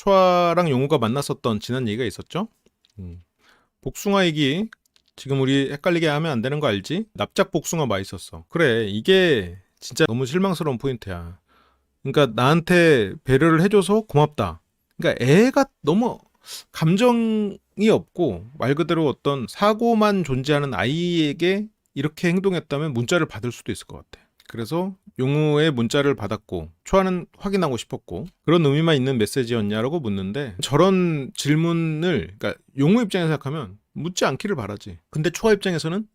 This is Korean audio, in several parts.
초아랑 용우가 만났었던 지난 얘기가 있었죠. 복숭아 얘기 지금 우리 헷갈리게 하면 안 되는 거 알지? 납작 복숭아 맛있었어. 그래, 이게 진짜 너무 실망스러운 포인트야. 그러니까 나한테 배려를 해줘서 고맙다. 그러니까 애가 너무 감정이 없고 말 그대로 어떤 사고만 존재하는 아이에게 이렇게 행동했다면 문자를 받을 수도 있을 것 같아. 그래서 용우의 문자를 받았고 초아는 확인하고 싶었고 그런 의미만 있는 메시지였냐라고 묻는데, 저런 질문을 그러니까 용우 입장에서 생각하면 묻지 않기를 바라지. 근데 초아 입장에서는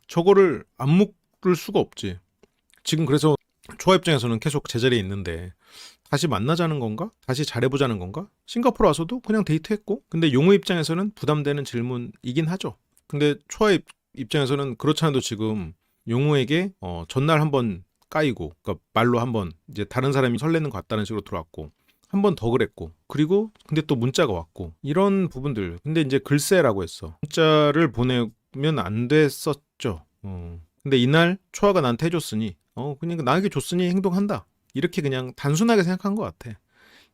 저거를 안 묻을 수가 없지. 지금 그래서 초아 입장에서는 계속 제자리에 있는데 다시 만나자는 건가? 다시 잘해보자는 건가? 싱가포르 와서도 그냥 데이트했고. 근데 용우 입장에서는 부담되는 질문이긴 하죠. 근데 초아 입장에서는 그렇지 않아도 지금 용우에게 전날 한번 까이고, 그러니까 말로 한번 이제 다른 사람이 설레는 것 같다는 식으로 들어왔고 한 번 더 그랬고, 그리고 근데 또 문자가 왔고 이런 부분들. 근데 이제 글쎄라고 했어. 문자를 보내면 안 됐었죠. 근데 이날 초아가 나한테 해줬으니 그냥 나에게 줬으니 행동한다, 이렇게 그냥 단순하게 생각한 것 같아.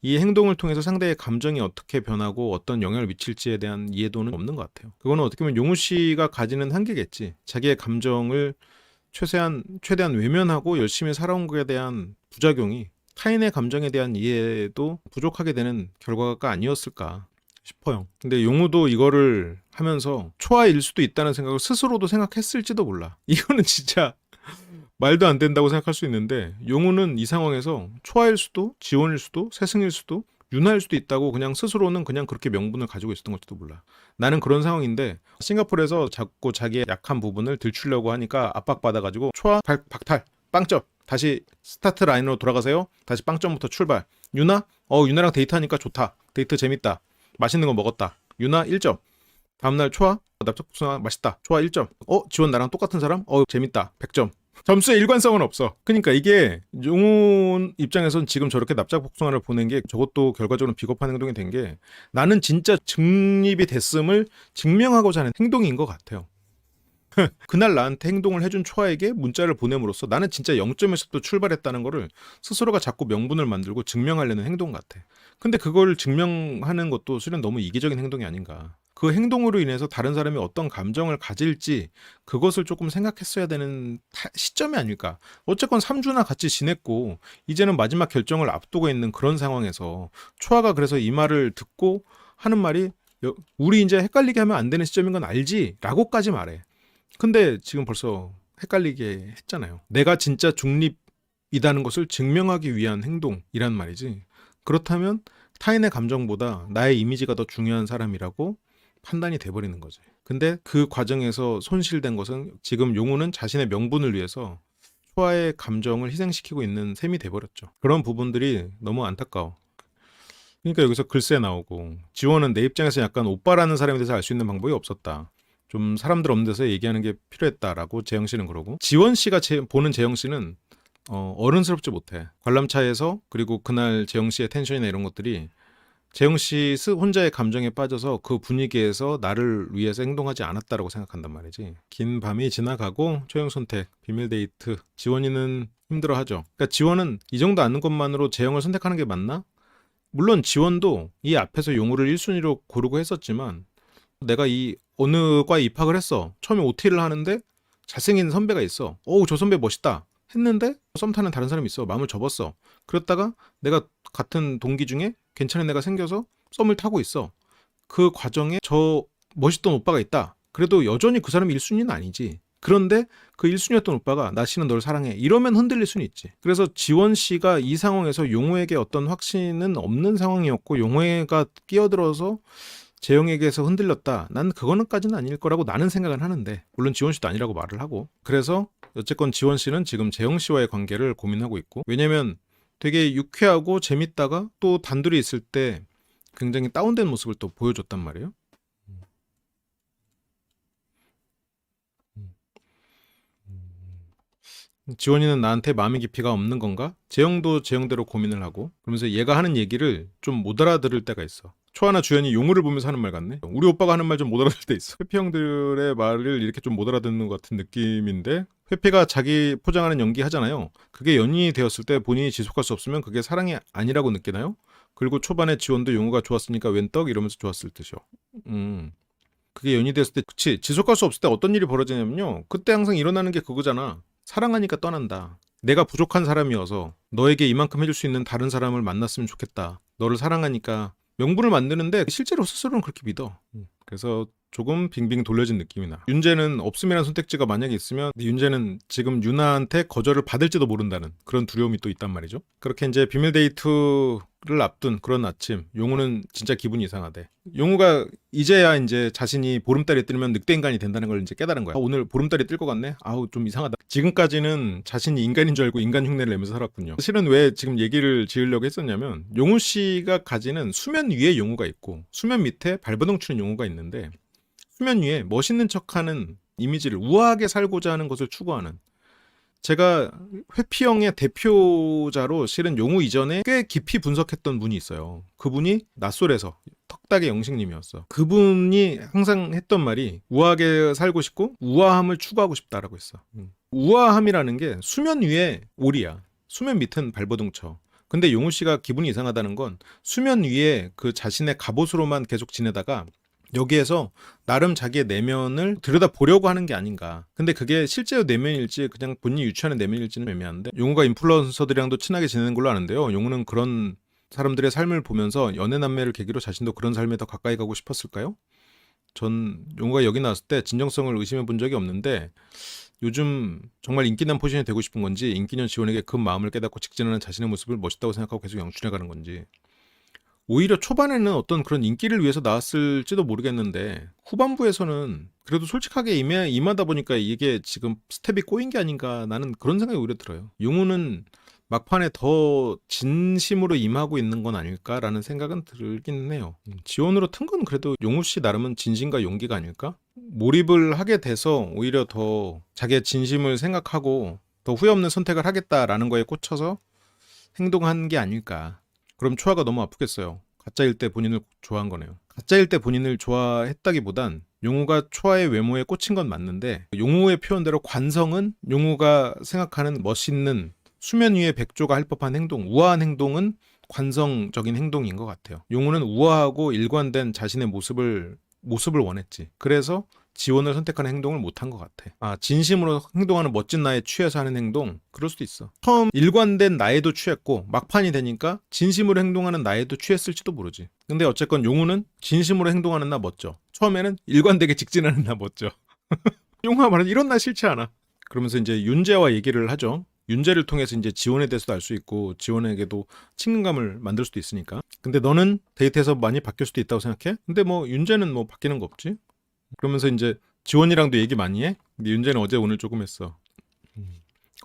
이 행동을 통해서 상대의 감정이 어떻게 변하고 어떤 영향을 미칠지에 대한 이해도는 없는 것 같아요. 그거는 어떻게 보면 용우 씨가 가지는 한계겠지. 자기의 감정을 최대한 외면하고 열심히 살아온 것에 대한 부작용이 타인의 감정에 대한 이해도 부족하게 되는 결과가 아니었을까 싶어요. 근데 용우도 이거를 하면서 초아일 수도 있다는 생각을 스스로도 생각했을지도 몰라. 이거는 진짜 말도 안 된다고 생각할 수 있는데, 용우는 이 상황에서 초아일 수도 지원일 수도 세승일 수도 윤하일 수도 있다고 그냥 스스로는 그냥 그렇게 명분을 가지고 있었던 걸지도 몰라. 나는 그런 상황인데 싱가포르에서 자꾸 자기의 약한 부분을 들추려고 하니까 압박받아가지고 초아 박탈, 빵점, 다시 스타트 라인으로 돌아가세요. 다시 빵점부터 출발. 유나? 유나랑 데이트하니까 좋다. 데이트 재밌다. 맛있는 거 먹었다. 유나 1점. 다음날 초아? 납작복숭아 맛있다. 초아 1점. 지원 나랑 똑같은 사람? 재밌다. 100점. 점수의 일관성은 없어. 그러니까 이게 용훈 입장에선 지금 저렇게 납작복숭아를 보낸 게 저것도 결과적으로 비겁한 행동이 된 게, 나는 진짜 중립이 됐음을 증명하고자 하는 행동인 것 같아요. 그날 나한테 행동을 해준 초아에게 문자를 보냄으로써 나는 진짜 0점에서부터 출발했다는 거를 스스로가 자꾸 명분을 만들고 증명하려는 행동 같아. 근데 그걸 증명하는 것도 실은 너무 이기적인 행동이 아닌가. 그 행동으로 인해서 다른 사람이 어떤 감정을 가질지 그것을 조금 생각했어야 되는 시점이 아닐까. 어쨌건 3주나 같이 지냈고 이제는 마지막 결정을 앞두고 있는 그런 상황에서 초아가 그래서 이 말을 듣고 하는 말이, 우리 이제 헷갈리게 하면 안 되는 시점인 건 알지? 라고까지 말해. 근데 지금 벌써 헷갈리게 했잖아요. 내가 진짜 중립이라는 것을 증명하기 위한 행동이란 말이지. 그렇다면 타인의 감정보다 나의 이미지가 더 중요한 사람이라고 판단이 돼버리는 거지. 근데 그 과정에서 손실된 것은 지금 용우는 자신의 명분을 위해서 초아의 감정을 희생시키고 있는 셈이 돼버렸죠. 그런 부분들이 너무 안타까워. 그러니까 여기서 글쎄 나오고, 지원은 내 입장에서 약간 오빠라는 사람에 대해서 알 수 있는 방법이 없었다. 좀 사람들 없는 데서 얘기하는 게 필요했다라고 재영 씨는 그러고, 지원 씨가 보는 재영 씨는 어른스럽지 못해. 관람차에서, 그리고 그날 재영 씨의 텐션이나 이런 것들이 재영 씨 혼자의 감정에 빠져서 그 분위기에서 나를 위해서 행동하지 않았다라고 생각한단 말이지. 긴 밤이 지나가고 초영 선택, 비밀 데이트. 지원이는 힘들어하죠. 그러니까 지원은 이 정도 아는 것만으로 재영을 선택하는 게 맞나? 물론 지원도 이 앞에서 용우를 1순위로 고르고 했었지만, 내가 이 어느 과에 입학을 했어. 처음에 OT를 하는데 잘생긴 선배가 있어. 저 선배 멋있다 했는데 썸 타는 다른 사람이 있어. 마음을 접었어. 그랬다가 내가 같은 동기 중에 괜찮은 애가 생겨서 썸을 타고 있어. 그 과정에 저 멋있던 오빠가 있다. 그래도 여전히 그 사람이 1순위는 아니지. 그런데 그 1순위였던 오빠가 나 씨는 널 사랑해, 이러면 흔들릴 수는 있지. 그래서 지원 씨가 이 상황에서 용호에게 어떤 확신은 없는 상황이었고 용호가 끼어들어서 재영에게서 흔들렸다. 난 그거는까지는 아닐 거라고 나는 생각은 하는데, 물론 지원 씨도 아니라고 말을 하고. 그래서 어쨌건 지원 씨는 지금 재영 씨와의 관계를 고민하고 있고, 왜냐면 되게 유쾌하고 재밌다가 또 단둘이 있을 때 굉장히 다운된 모습을 또 보여줬단 말이에요. 지원이는 나한테 마음의 깊이가 없는 건가? 재영도 재영대로 고민을 하고, 그러면서 얘가 하는 얘기를 좀 못 알아들을 때가 있어. 초아나 주연이 용우를 보면서 하는 말 같네. 우리 오빠가 하는 말 좀 못 알아들을 때 있어. 회피 형들의 말을 이렇게 좀 못 알아듣는 것 같은 느낌인데, 회피가 자기 포장하는 연기 하잖아요. 그게 연인이 되었을 때 본인이 지속할 수 없으면 그게 사랑이 아니라고 느끼나요? 그리고 초반에 지원도 용우가 좋았으니까 웬 떡 이러면서 좋았을 듯이요. 그게 연이 됐을 때 그치 지속할 수 없을 때 어떤 일이 벌어지냐면요. 그때 항상 일어나는 게 그거잖아. 사랑하니까 떠난다. 내가 부족한 사람이어서 너에게 이만큼 해줄 수 있는 다른 사람을 만났으면 좋겠다. 너를 사랑하니까 명분을 만드는데 실제로 스스로는 그렇게 믿어. 그래서 조금 빙빙 돌려진 느낌이 나. 윤재는 없음이라는 선택지가 만약에 있으면 윤재는 지금 유나한테 거절을 받을지도 모른다는 그런 두려움이 또 있단 말이죠. 그렇게 이제 비밀 데이트를 앞둔 그런 아침, 용우는 진짜 기분이 이상하대. 용우가 이제야 이제 자신이 보름달이 뜨면 늑대 인간이 된다는 걸 이제 깨달은 거야. 오늘 보름달이 뜰 것 같네. 아우 좀 이상하다. 지금까지는 자신이 인간인 줄 알고 인간 흉내를 내면서 살았군요. 실은 왜 지금 얘기를 지으려고 했었냐면 용우 씨가 가지는 수면 위에 용우가 있고 수면 밑에 발버둥 치는 용우가 있는데 수면 위에 멋있는 척하는 이미지를 우아하게 살고자 하는 것을 추구하는 제가 회피형의 대표자로 실은 용우 이전에 꽤 깊이 분석했던 분이 있어요. 그분이 낯솔에서 턱닥의 영식님이었어. 그분이 항상 했던 말이 우아하게 살고 싶고 우아함을 추구하고 싶다라고 했어. 우아함이라는 게 수면 위에 오리야. 수면 밑은 발버둥 쳐. 근데 용우 씨가 기분이 이상하다는 건 수면 위에 그 자신의 갑옷으로만 계속 지내다가 여기에서 나름 자기의 내면을 들여다보려고 하는 게 아닌가. 근데 그게 실제로 내면일지 그냥 본인이 유추하는 내면일지는 애매한데 용우가 인플루언서들이랑도 친하게 지내는 걸로 아는데요. 용우는 그런 사람들의 삶을 보면서 연애남매를 계기로 자신도 그런 삶에 더 가까이 가고 싶었을까요? 전 용우가 여기 나왔을 때 진정성을 의심해 본 적이 없는데 요즘 정말 인기남 포지션이 되고 싶은 건지 인기년 지원에게 그 마음을 깨닫고 직진하는 자신의 모습을 멋있다고 생각하고 계속 영준해 가는 건지 오히려 초반에는 어떤 그런 인기를 위해서 나왔을지도 모르겠는데 후반부에서는 그래도 솔직하게 임하다 보니까 이게 지금 스텝이 꼬인 게 아닌가 나는 그런 생각이 오히려 들어요. 용우는 막판에 더 진심으로 임하고 있는 건 아닐까라는 생각은 들긴 해요. 지원으로 튼 건 그래도 용우 씨 나름은 진심과 용기가 아닐까? 몰입을 하게 돼서 오히려 더 자기의 진심을 생각하고 더 후회 없는 선택을 하겠다라는 거에 꽂혀서 행동한 게 아닐까. 그럼 초아가 너무 아프겠어요. 가짜일 때 본인을 좋아한 거네요. 가짜일 때 본인을 좋아했다기보단 용우가 초아의 외모에 꽂힌 건 맞는데 용우의 표현대로 관성은 용우가 생각하는 멋있는 수면 위에 백조가 할 법한 행동, 우아한 행동은 관성적인 행동인 것 같아요. 용우는 우아하고 일관된 자신의 모습을 원했지. 그래서 지원을 선택하는 행동을 못한 것 같아. 아, 진심으로 행동하는 멋진 나에 취해서 하는 행동? 그럴 수도 있어. 처음 일관된 나에도 취했고 막판이 되니까 진심으로 행동하는 나에도 취했을지도 모르지. 근데 어쨌건 용우는 진심으로 행동하는 나 멋져. 처음에는 일관되게 직진하는 나 멋져. 용우가 말하는 이런 나 싫지 않아. 그러면서 이제 윤재와 얘기를 하죠. 윤재를 통해서 이제 지원에 대해서도 알 수 있고 지원에게도 친근감을 만들 수도 있으니까. 근데 너는 데이트에서 많이 바뀔 수도 있다고 생각해? 근데 뭐 윤재는 뭐 바뀌는 거 없지? 그러면서 이제 지원이랑도 얘기 많이 해? 근데 윤재는 어제 오늘 조금 했어.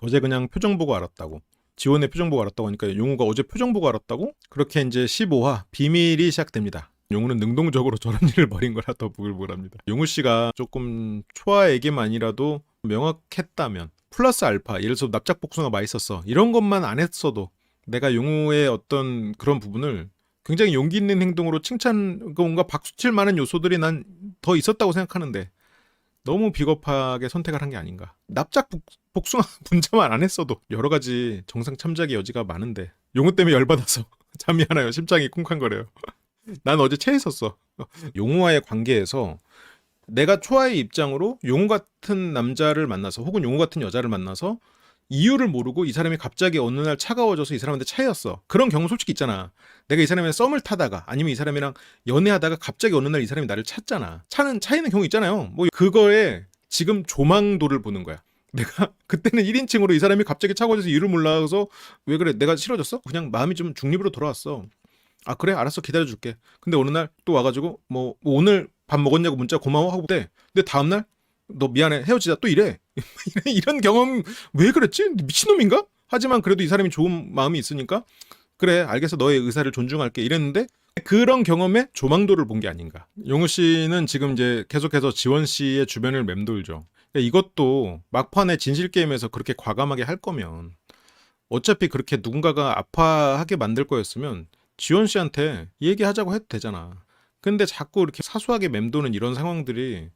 어제 그냥 표정 보고 알았다고. 지원의 표정 보고 알았다고 하니까 용우가 어제 표정 보고 알았다고? 그렇게 이제 15화 비밀이 시작됩니다. 용우는 능동적으로 저런 일을 벌인 거라 더 부글부글합니다. 용우 씨가 조금 초아에게만이라도 명확했다면 플러스 알파, 예를 들어서 납작 복숭아 맛있었어. 이런 것만 안 했어도 내가 용우의 어떤 그런 부분을 굉장히 용기 있는 행동으로 칭찬, 뭔가 박수칠 만한 요소들이 난 더 있었다고 생각하는데 너무 비겁하게 선택을 한 게 아닌가. 납작 복숭아 분자만 안 했어도 여러 가지 정상 참작의 여지가 많은데 용우 때문에 열받아서 잠이 안 와요. 심장이 쿵쾅거려요. 난 어제 체했었어. 용우와의 관계에서 내가 초아의 입장으로 용우 같은 남자를 만나서 혹은 용우 같은 여자를 만나서 이유를 모르고 이 사람이 갑자기 어느 날 차가워져서 이 사람한테 차였어. 그런 경우 솔직히 있잖아. 내가 이 사람이랑 썸을 타다가 아니면 이 사람이랑 연애하다가 갑자기 어느 날 이 사람이 나를 찾잖아. 차이는 경우 있잖아요. 뭐 그거에 지금 조망도를 보는 거야. 내가 그때는 1인칭으로 이 사람이 갑자기 차가워져서 이유를 몰라서 왜 그래? 내가 싫어졌어? 그냥 마음이 좀 중립으로 돌아왔어. 아 그래? 알았어 기다려줄게. 근데 어느 날 또 와가지고 뭐 오늘 밥 먹었냐고 문자 고마워 하고 돼. 근데 다음날 너 미안해 헤어지자 또 이래. 이런 경험 왜 그랬지? 미친놈인가? 하지만 그래도 이 사람이 좋은 마음이 있으니까 그래 알겠어 너의 의사를 존중할게 이랬는데 그런 경험에 조망도를 본 게 아닌가. 용우 씨는 지금 이제 계속해서 지원 씨의 주변을 맴돌죠. 이것도 막판에 진실 게임에서 그렇게 과감하게 할 거면 어차피 그렇게 누군가가 아파하게 만들 거였으면 지원 씨한테 얘기하자고 해도 되잖아. 근데 자꾸 이렇게 사소하게 맴도는 이런 상황들이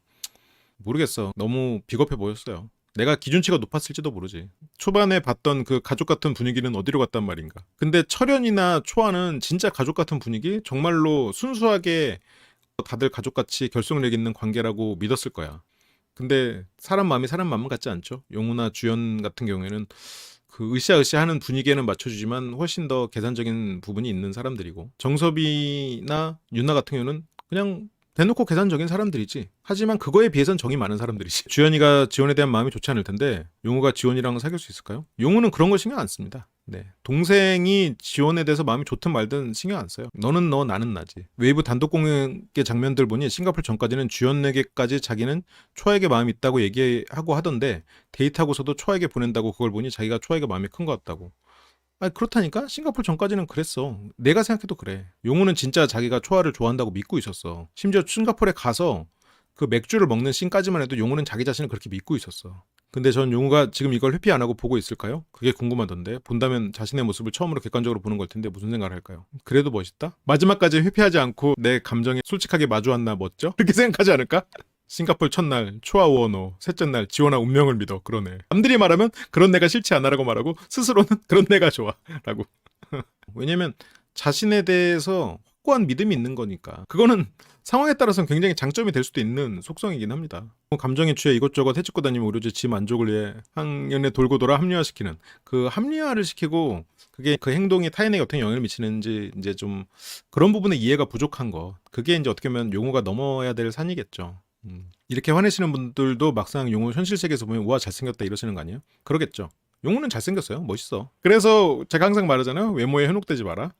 모르겠어. 너무 비겁해 보였어요. 내가 기준치가 높았을지도 모르지. 초반에 봤던 그 가족 같은 분위기는 어디로 갔단 말인가. 근데 철현이나 초아는 진짜 가족 같은 분위기? 정말로 순수하게 다들 가족같이 결속력 있는 관계라고 믿었을 거야. 근데 사람 마음이 사람 마음 같지 않죠? 용우나 주연 같은 경우에는 그 으쌰으쌰하는 분위기에는 맞춰주지만 훨씬 더 계산적인 부분이 있는 사람들이고, 정섭이나 윤나 같은 경우는 그냥 대놓고 계산적인 사람들이지. 하지만 그거에 비해선 정이 많은 사람들이지. 주연이가 지원에 대한 마음이 좋지 않을 텐데 용우가 지원이랑 사귈 수 있을까요? 용우는 그런 거 신경 안 씁니다. 네. 동생이 지원에 대해서 마음이 좋든 말든 신경 안 써요. 너는 너 나는 나지. 웨이브 단독 공연의 장면들 보니 싱가포르 전까지는 주연에게까지 자기는 초아에게 마음이 있다고 얘기하고 하던데, 데이트하고서도 초아에게 보낸다고 그걸 보니 자기가 초아에게 마음이 큰 것 같다고. 아니 그렇다니까? 싱가포르 전까지는 그랬어. 내가 생각해도 그래. 용우는 진짜 자기가 초아를 좋아한다고 믿고 있었어. 심지어 싱가포르에 가서 그 맥주를 먹는 씬까지만 해도 용우는 자기 자신을 그렇게 믿고 있었어. 근데 전 용우가 지금 이걸 회피 안 하고 보고 있을까요? 그게 궁금하던데. 본다면 자신의 모습을 처음으로 객관적으로 보는 걸 텐데 무슨 생각을 할까요? 그래도 멋있다? 마지막까지 회피하지 않고 내 감정에 솔직하게 마주한나 멋져? 그렇게 생각하지 않을까? 싱가포르 첫날 초아 우원호, 셋째 날 지원아 운명을 믿어. 그러네. 남들이 말하면 그런 내가 싫지 않아라고 말하고, 스스로는 그런 내가 좋아 라고. 왜냐면 자신에 대해서 확고한 믿음이 있는 거니까. 그거는 상황에 따라서는 굉장히 장점이 될 수도 있는 속성이긴 합니다. 감정에 취해 이것저것 해찍고 다니면 오로지 지 만족을 위해 학년에 돌고 돌아 합리화시키는, 그 합리화를 시키고 그게 그 행동이 타인에게 어떻게 영향을 미치는지 이제 좀 그런 부분에 이해가 부족한 거, 그게 이제 어떻게 보면 용우가 넘어야 될 산이겠죠. 이렇게 화내시는 분들도 막상 용우 현실 세계에서 보면 우와 잘생겼다 이러시는 거 아니에요? 그러겠죠. 용우는 잘생겼어요. 멋있어. 그래서 제가 항상 말하잖아요. 외모에 현혹되지 마라.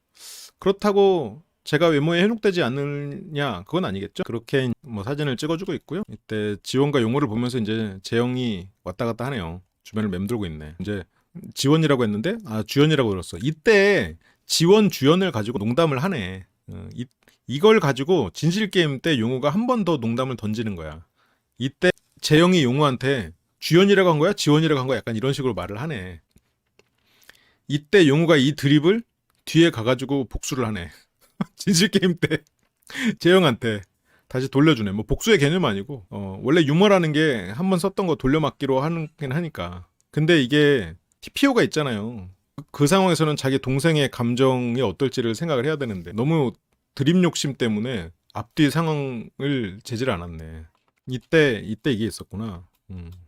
그렇다고 제가 외모에 현혹되지 않느냐, 그건 아니겠죠. 그렇게 뭐 사진을 찍어주고 있고요. 이때 지원과 용우를 보면서 이제 재영이 왔다 갔다 하네요. 주변을 맴돌고 있네. 이제 지원이라고 했는데 주연이라고 들었어. 이때 지원 주연을 가지고 농담을 하네. 이걸 가지고 진실 게임 때 용우가 한 번 더 농담을 던지는 거야. 이때 재영이 용우한테 주연이라고 한 거야? 지원이라고 한 거야? 약간 이런 식으로 말을 하네. 이때 용우가 이 드립을 뒤에 가가지고 복수를 하네. 진실 게임 때 재영한테 다시 돌려주네. 뭐 복수의 개념 아니고 원래 유머라는 게 한 번 썼던 거 돌려막기로 하긴 하니까. 근데 이게 TPO가 있잖아요. 그 상황에서는 자기 동생의 감정이 어떨지를 생각을 해야 되는데 너무 드립 욕심 때문에 앞뒤 상황을 재질 않았네. 이때 이게 있었구나.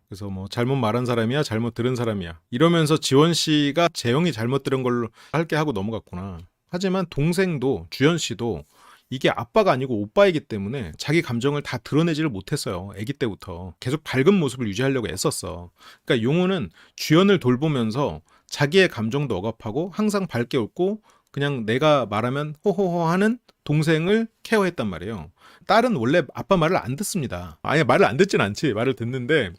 그래서 뭐 잘못 말한 사람이야, 잘못 들은 사람이야 이러면서 지원 씨가 재영이 잘못 들은 걸로 할게 하고 넘어갔구나. 하지만 동생도 주연 씨도 이게 아빠가 아니고 오빠이기 때문에 자기 감정을 다 드러내지를 못했어요. 아기 때부터 계속 밝은 모습을 유지하려고 애썼어. 그러니까 용우는 주연을 돌보면서 자기의 감정도 억압하고 항상 밝게 웃고 그냥 내가 말하면 호호호 하는 동생을 케어했단 말이에요. 딸은 원래 아빠 말을 안 듣습니다. 아예 말을 안 듣진 않지. 말을 듣는데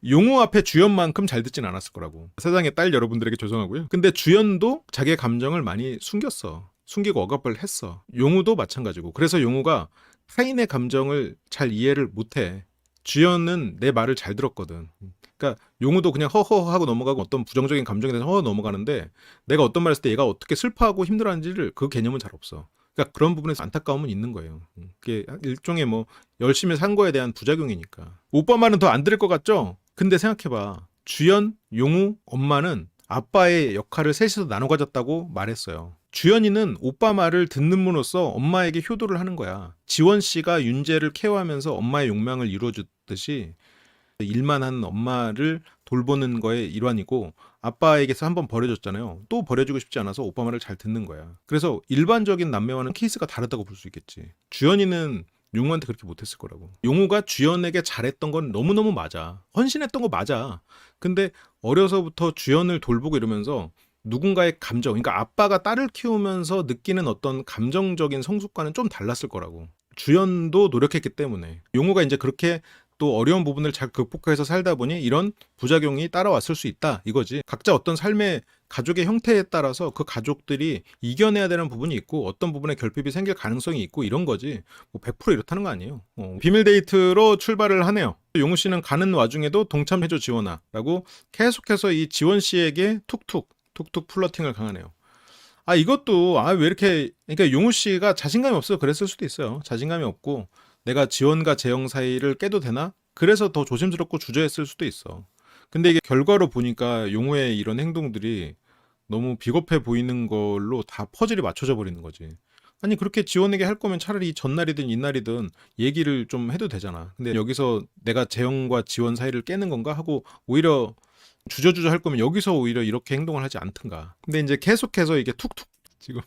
용우 앞에 주연만큼 잘 듣진 않았을 거라고. 세상의 딸 여러분들에게 죄송하고요. 근데 주연도 자기의 감정을 많이 숨겼어. 숨기고 억압을 했어. 용우도 마찬가지고. 그래서 용우가 타인의 감정을 잘 이해를 못해. 주연은 내 말을 잘 들었거든. 그러니까 용우도 그냥 허허 하고 넘어가고 어떤 부정적인 감정에 대해서 허허 넘어가는데, 내가 어떤 말 했을 때 얘가 어떻게 슬퍼하고 힘들어하는지를 그 개념은 잘 없어. 그러니까 그런 부분에서 안타까움은 있는 거예요. 그게 일종의 뭐 열심히 산 거에 대한 부작용이니까. 오빠 말은 더 안 들을 것 같죠? 근데 생각해봐. 주연, 용우, 엄마는 아빠의 역할을 셋이서 나눠 가졌다고 말했어요. 주연이는 오빠 말을 듣는 분으로서 엄마에게 효도를 하는 거야. 지원 씨가 윤재를 케어하면서 엄마의 욕망을 이루어주듯이 일만 하는 엄마를 돌보는 거의 일환이고, 아빠에게서 한번 버려줬잖아요. 또 버려주고 싶지 않아서 오빠 말을 잘 듣는 거야. 그래서 일반적인 남매와는 케이스가 다르다고 볼 수 있겠지. 주연이는 용우한테 그렇게 못했을 거라고. 용우가 주연에게 잘했던 건 너무너무 맞아. 헌신했던 거 맞아. 근데 어려서부터 주연을 돌보고 이러면서 누군가의 감정, 그러니까 아빠가 딸을 키우면서 느끼는 어떤 감정적인 성숙과는 좀 달랐을 거라고. 주연도 노력했기 때문에. 용우가 이제 그렇게 또 어려운 부분을 잘 극복해서 살다 보니 이런 부작용이 따라왔을 수 있다 이거지. 각자 어떤 삶의 가족의 형태에 따라서 그 가족들이 이겨내야 되는 부분이 있고 어떤 부분에 결핍이 생길 가능성이 있고 이런 거지. 뭐 100% 이렇다는 거 아니에요. 비밀 데이트로 출발을 하네요. 용우 씨는 가는 와중에도 동참해줘 지원아 라고 계속해서 이 지원 씨에게 툭툭 플러팅을 강하네요. 이것도 왜 이렇게, 그러니까 용우 씨가 자신감이 없어서 그랬을 수도 있어요. 자신감이 없고 내가 지원과 재영 사이를 깨도 되나? 그래서 더 조심스럽고 주저했을 수도 있어. 근데 이게 결과로 보니까 용우의 이런 행동들이 너무 비겁해 보이는 걸로 다 퍼즐이 맞춰져 버리는 거지. 아니 그렇게 지원에게 할 거면 차라리 전날이든 이날이든 얘기를 좀 해도 되잖아. 근데 여기서 내가 재영과 지원 사이를 깨는 건가 하고 오히려 주저주저 할 거면 여기서 오히려 이렇게 행동을 하지 않든가. 근데 이제 계속해서 이게 툭툭 지금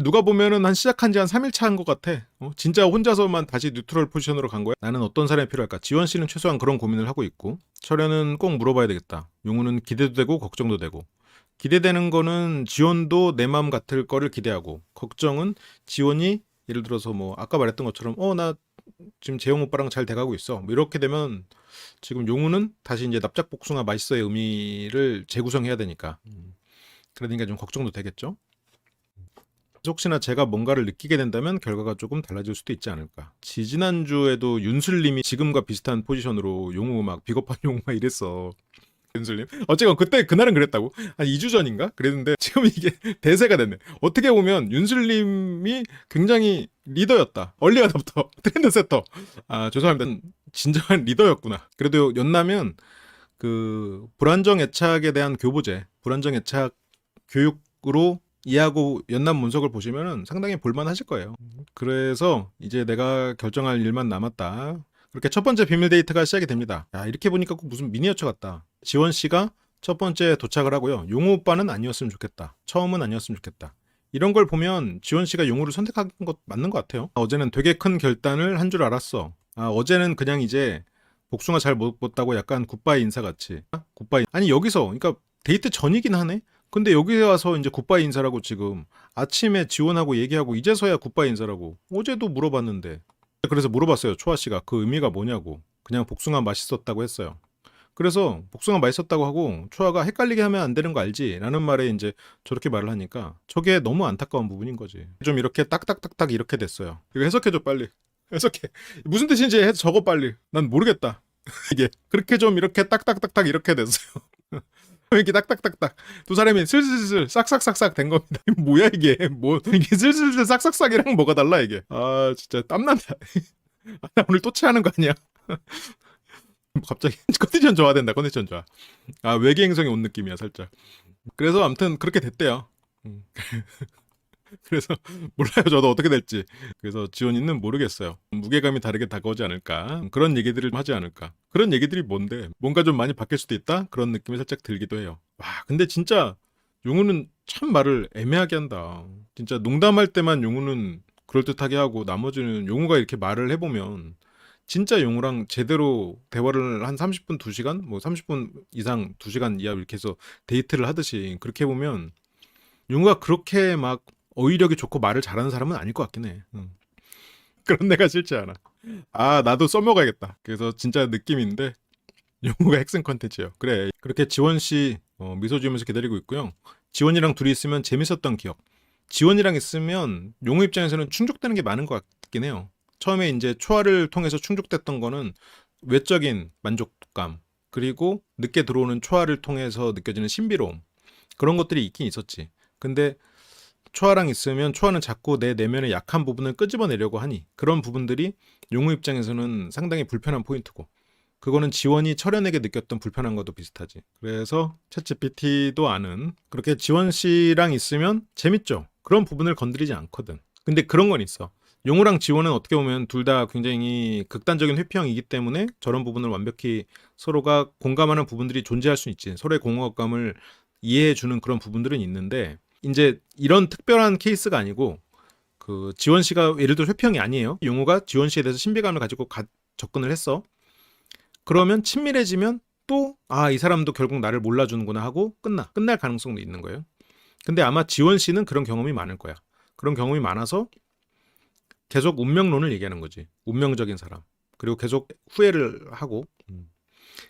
누가 보면은 한 시작한 지 한 3일 차 한 것 같아. 진짜 혼자서만 다시 뉴트럴 포지션으로 간 거야? 나는 어떤 사람이 필요할까? 지원 씨는 최소한 그런 고민을 하고 있고, 철현은 꼭 물어봐야 되겠다. 용우는 기대도 되고 걱정도 되고. 기대되는 거는 지원도 내 마음 같을 거를 기대하고, 걱정은 지원이 예를 들어서 뭐 아까 말했던 것처럼 나 지금 재영 오빠랑 잘 돼가고 있어. 뭐 이렇게 되면 지금 용우는 다시 이제 납작복숭아 맛있어의 의미를 재구성해야 되니까. 그러니까 좀 걱정도 되겠죠. 혹시나 제가 뭔가를 느끼게 된다면 결과가 조금 달라질 수도 있지 않을까. 지지난주에도 윤슬님이 지금과 비슷한 포지션으로 용우 막 비겁한 용우 막 이랬어. 윤슬님. 어쨌건 그때 그날은 그랬다고. 한 2주 전인가? 그랬는데 지금 이게 대세가 됐네. 어떻게 보면 윤슬님이 굉장히 리더였다. 얼리 어답터, 트렌드 세터. 죄송합니다. 진정한 리더였구나. 그래도 연나면 그 불안정 애착에 대한 교보제, 불안정 애착 교육으로 이해하고 연남 문석을 보시면은 상당히 볼만하실 거예요. 그래서 이제 내가 결정할 일만 남았다. 그렇게 첫 번째 비밀 데이트가 시작이 됩니다. 야, 이렇게 보니까 꼭 무슨 미니어처 같다. 지원 씨가 첫 번째 도착을 하고요. 용우 오빠는 아니었으면 좋겠다. 처음은 아니었으면 좋겠다. 이런 걸 보면 지원 씨가 용우를 선택한 것 맞는 것 같아요. 어제는 되게 큰 결단을 한 줄 알았어. 어제는 그냥 이제 복숭아 잘 못 봤다고 약간 굿바이 인사 같이. 굿바이. 아니 여기서 그러니까 데이트 전이긴 하네. 근데 여기 와서 이제 굿바이 인사라고 지금 아침에 지원하고 얘기하고 이제서야 굿바이 인사라고. 어제도 물어봤는데. 그래서 물어봤어요. 초아 씨가 그 의미가 뭐냐고. 그냥 복숭아 맛있었다고 했어요. 그래서 복숭아 맛있었다고 하고 초아가 헷갈리게 하면 안 되는 거 알지? 라는 말에 이제 저렇게 말을 하니까 저게 너무 안타까운 부분인 거지. 좀 이렇게 딱딱딱딱 이렇게 됐어요. 이거 해석해줘 빨리. 해석해. 무슨 뜻인지 적어 빨리. 난 모르겠다. 이게 그렇게 좀 이렇게 딱딱딱딱 이렇게 됐어요. 이렇게 딱딱딱딱 두 사람이 슬슬슬 싹싹싹싹 된 겁니다. 뭐야 이게? 뭐 이게 슬슬슬 싹싹싹이랑 뭐가 달라 이게? 진짜 땀난다. 나 오늘 또 체하는 거 아니야? 갑자기 컨디션 좋아야 된다. 컨디션 좋아. 외계 행성이 온 느낌이야 살짝. 그래서 아무튼 그렇게 됐대요. 그래서 몰라요 저도 어떻게 될지. 그래서 지원이는 모르겠어요. 무게감이 다르게 다가오지 않을까, 그런 얘기들을 하지 않을까. 그런 얘기들이 뭔데 뭔가 좀 많이 바뀔 수도 있다, 그런 느낌이 살짝 들기도 해요. 와 근데 진짜 용우는 참 말을 애매하게 한다. 진짜 농담할 때만 용우는 그럴듯하게 하고 나머지는 용우가 이렇게 말을 해보면 진짜 용우랑 제대로 대화를 한 30분 2시간 뭐 30분 이상 2시간 이하 이렇게 해서 데이트를 하듯이 그렇게 해보면 용우가 그렇게 막 어휘력이 좋고 말을 잘하는 사람은 아닐 것 같긴 해. 그런 내가 싫지 않아. 나도 써먹어야겠다. 그래서 진짜 느낌인데 용우가 핵심 컨텐츠예요. 그래 그렇게 지원 씨 미소 지으면서 기다리고 있고요. 지원이랑 둘이 있으면 재밌었던 기억. 지원이랑 있으면 용우 입장에서는 충족되는 게 많은 것 같긴 해요. 처음에 이제 초아를 통해서 충족됐던 거는 외적인 만족감, 그리고 늦게 들어오는 초아를 통해서 느껴지는 신비로움, 그런 것들이 있긴 있었지. 근데 초아랑 있으면 초아는 자꾸 내 내면의 약한 부분을 끄집어내려고 하니 그런 부분들이 용우 입장에서는 상당히 불편한 포인트고, 그거는 지원이 철현에게 느꼈던 불편함과도 비슷하지. 그래서 챗GPT도 아는, 그렇게 지원 씨랑 있으면 재밌죠. 그런 부분을 건드리지 않거든. 근데 그런 건 있어. 용우랑 지원은 어떻게 보면 둘 다 굉장히 극단적인 회피형이기 때문에 저런 부분을 완벽히 서로가 공감하는 부분들이 존재할 수 있지. 서로의 공허감을 이해해주는 그런 부분들은 있는데, 이제 이런 특별한 케이스가 아니고 그 지원 씨가 예를 들어 회피형이 아니에요. 용우가 지원 씨에 대해서 신비감을 가지고 접근을 했어. 그러면 친밀해지면 또 이 사람도 결국 나를 몰라주는구나 하고 끝날 가능성도 있는 거예요. 근데 아마 지원 씨는 그런 경험이 많을 거야. 그런 경험이 많아서 계속 운명론을 얘기하는 거지. 운명적인 사람. 그리고 계속 후회를 하고.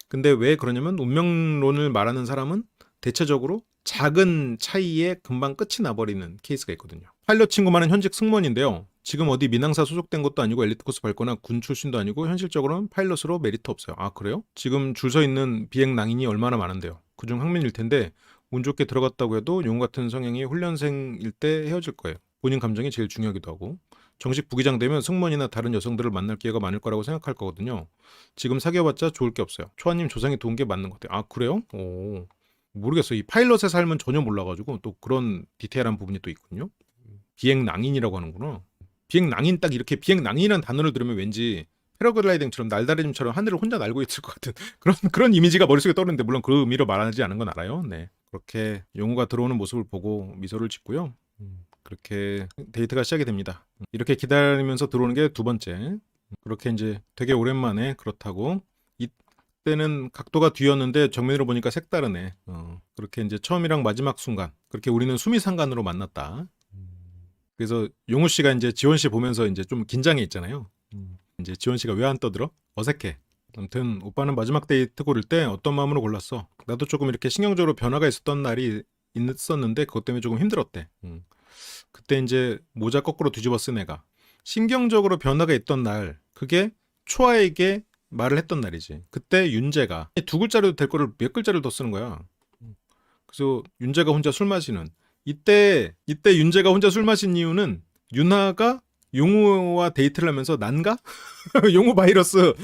근데 왜 그러냐면 운명론을 말하는 사람은 대체적으로 작은 차이에 금방 끝이 나버리는 케이스가 있거든요. 파일럿 친구만은 현직 승무원인데요. 지금 어디 민항사 소속된 것도 아니고 엘리트 코스 밟거나 군 출신도 아니고 현실적으로는 파일럿으로 메리트 없어요. 그래요? 지금 줄 서 있는 비행 낭인이 얼마나 많은데요. 그중 항민일 텐데 운 좋게 들어갔다고 해도 용우 같은 성향이 훈련생일 때 헤어질 거예요. 본인 감정이 제일 중요하기도 하고. 정식 부기장 되면 승무원이나 다른 여성들을 만날 기회가 많을 거라고 생각할 거거든요. 지금 사귀어봤자 좋을 게 없어요. 초아님 조상이 도운 게 맞는 것 같아요. 아 그래요? 오 모르겠어요. 이 파일럿의 삶은 전혀 몰라가지고 또 그런 디테일한 부분이 또 있군요. 비행낭인이라고 하는구나. 비행낭인 딱 이렇게 비행낭인이라는 단어를 들으면 왠지 패러글라이딩처럼 날다리즘처럼 하늘을 혼자 날고 있을 것 같은 그런 이미지가 머릿속에 떠오르는데 물론 그 의미로 말하지 않은 건 알아요. 네. 그렇게 용우가 들어오는 모습을 보고 미소를 짓고요. 그렇게 데이트가 시작이 됩니다. 이렇게 기다리면서 들어오는 게 두 번째. 그렇게 이제 되게 오랜만에 그렇다고 이때는 각도가 뒤였는데 정면으로 보니까 색다르네. 그렇게 이제 처음이랑 마지막 순간 그렇게 우리는 수미상관으로 만났다. 그래서 용우 씨가 이제 지원 씨 보면서 이제 좀 긴장해 있잖아요. 이제 지원 씨가 왜 안 떠들어? 어색해. 아무튼 오빠는 마지막 데이트 고를 때 어떤 마음으로 골랐어? 나도 조금 이렇게 신경적으로 변화가 있었던 날이 있었는데 그것 때문에 조금 힘들었대. 그때 이제 모자 거꾸로 뒤집어 쓴 애가 신경적으로 변화가 있던 날 그게 초아에게 말을 했던 날이지. 그때 윤재가 두 글자로 될 거를 몇 글자를 더 쓰는 거야. 그래서 윤재가 혼자 술 마시는 이때 윤재가 혼자 술 마신 이유는 윤하가 용우와 데이트를 하면서 난가? 용우 바이러스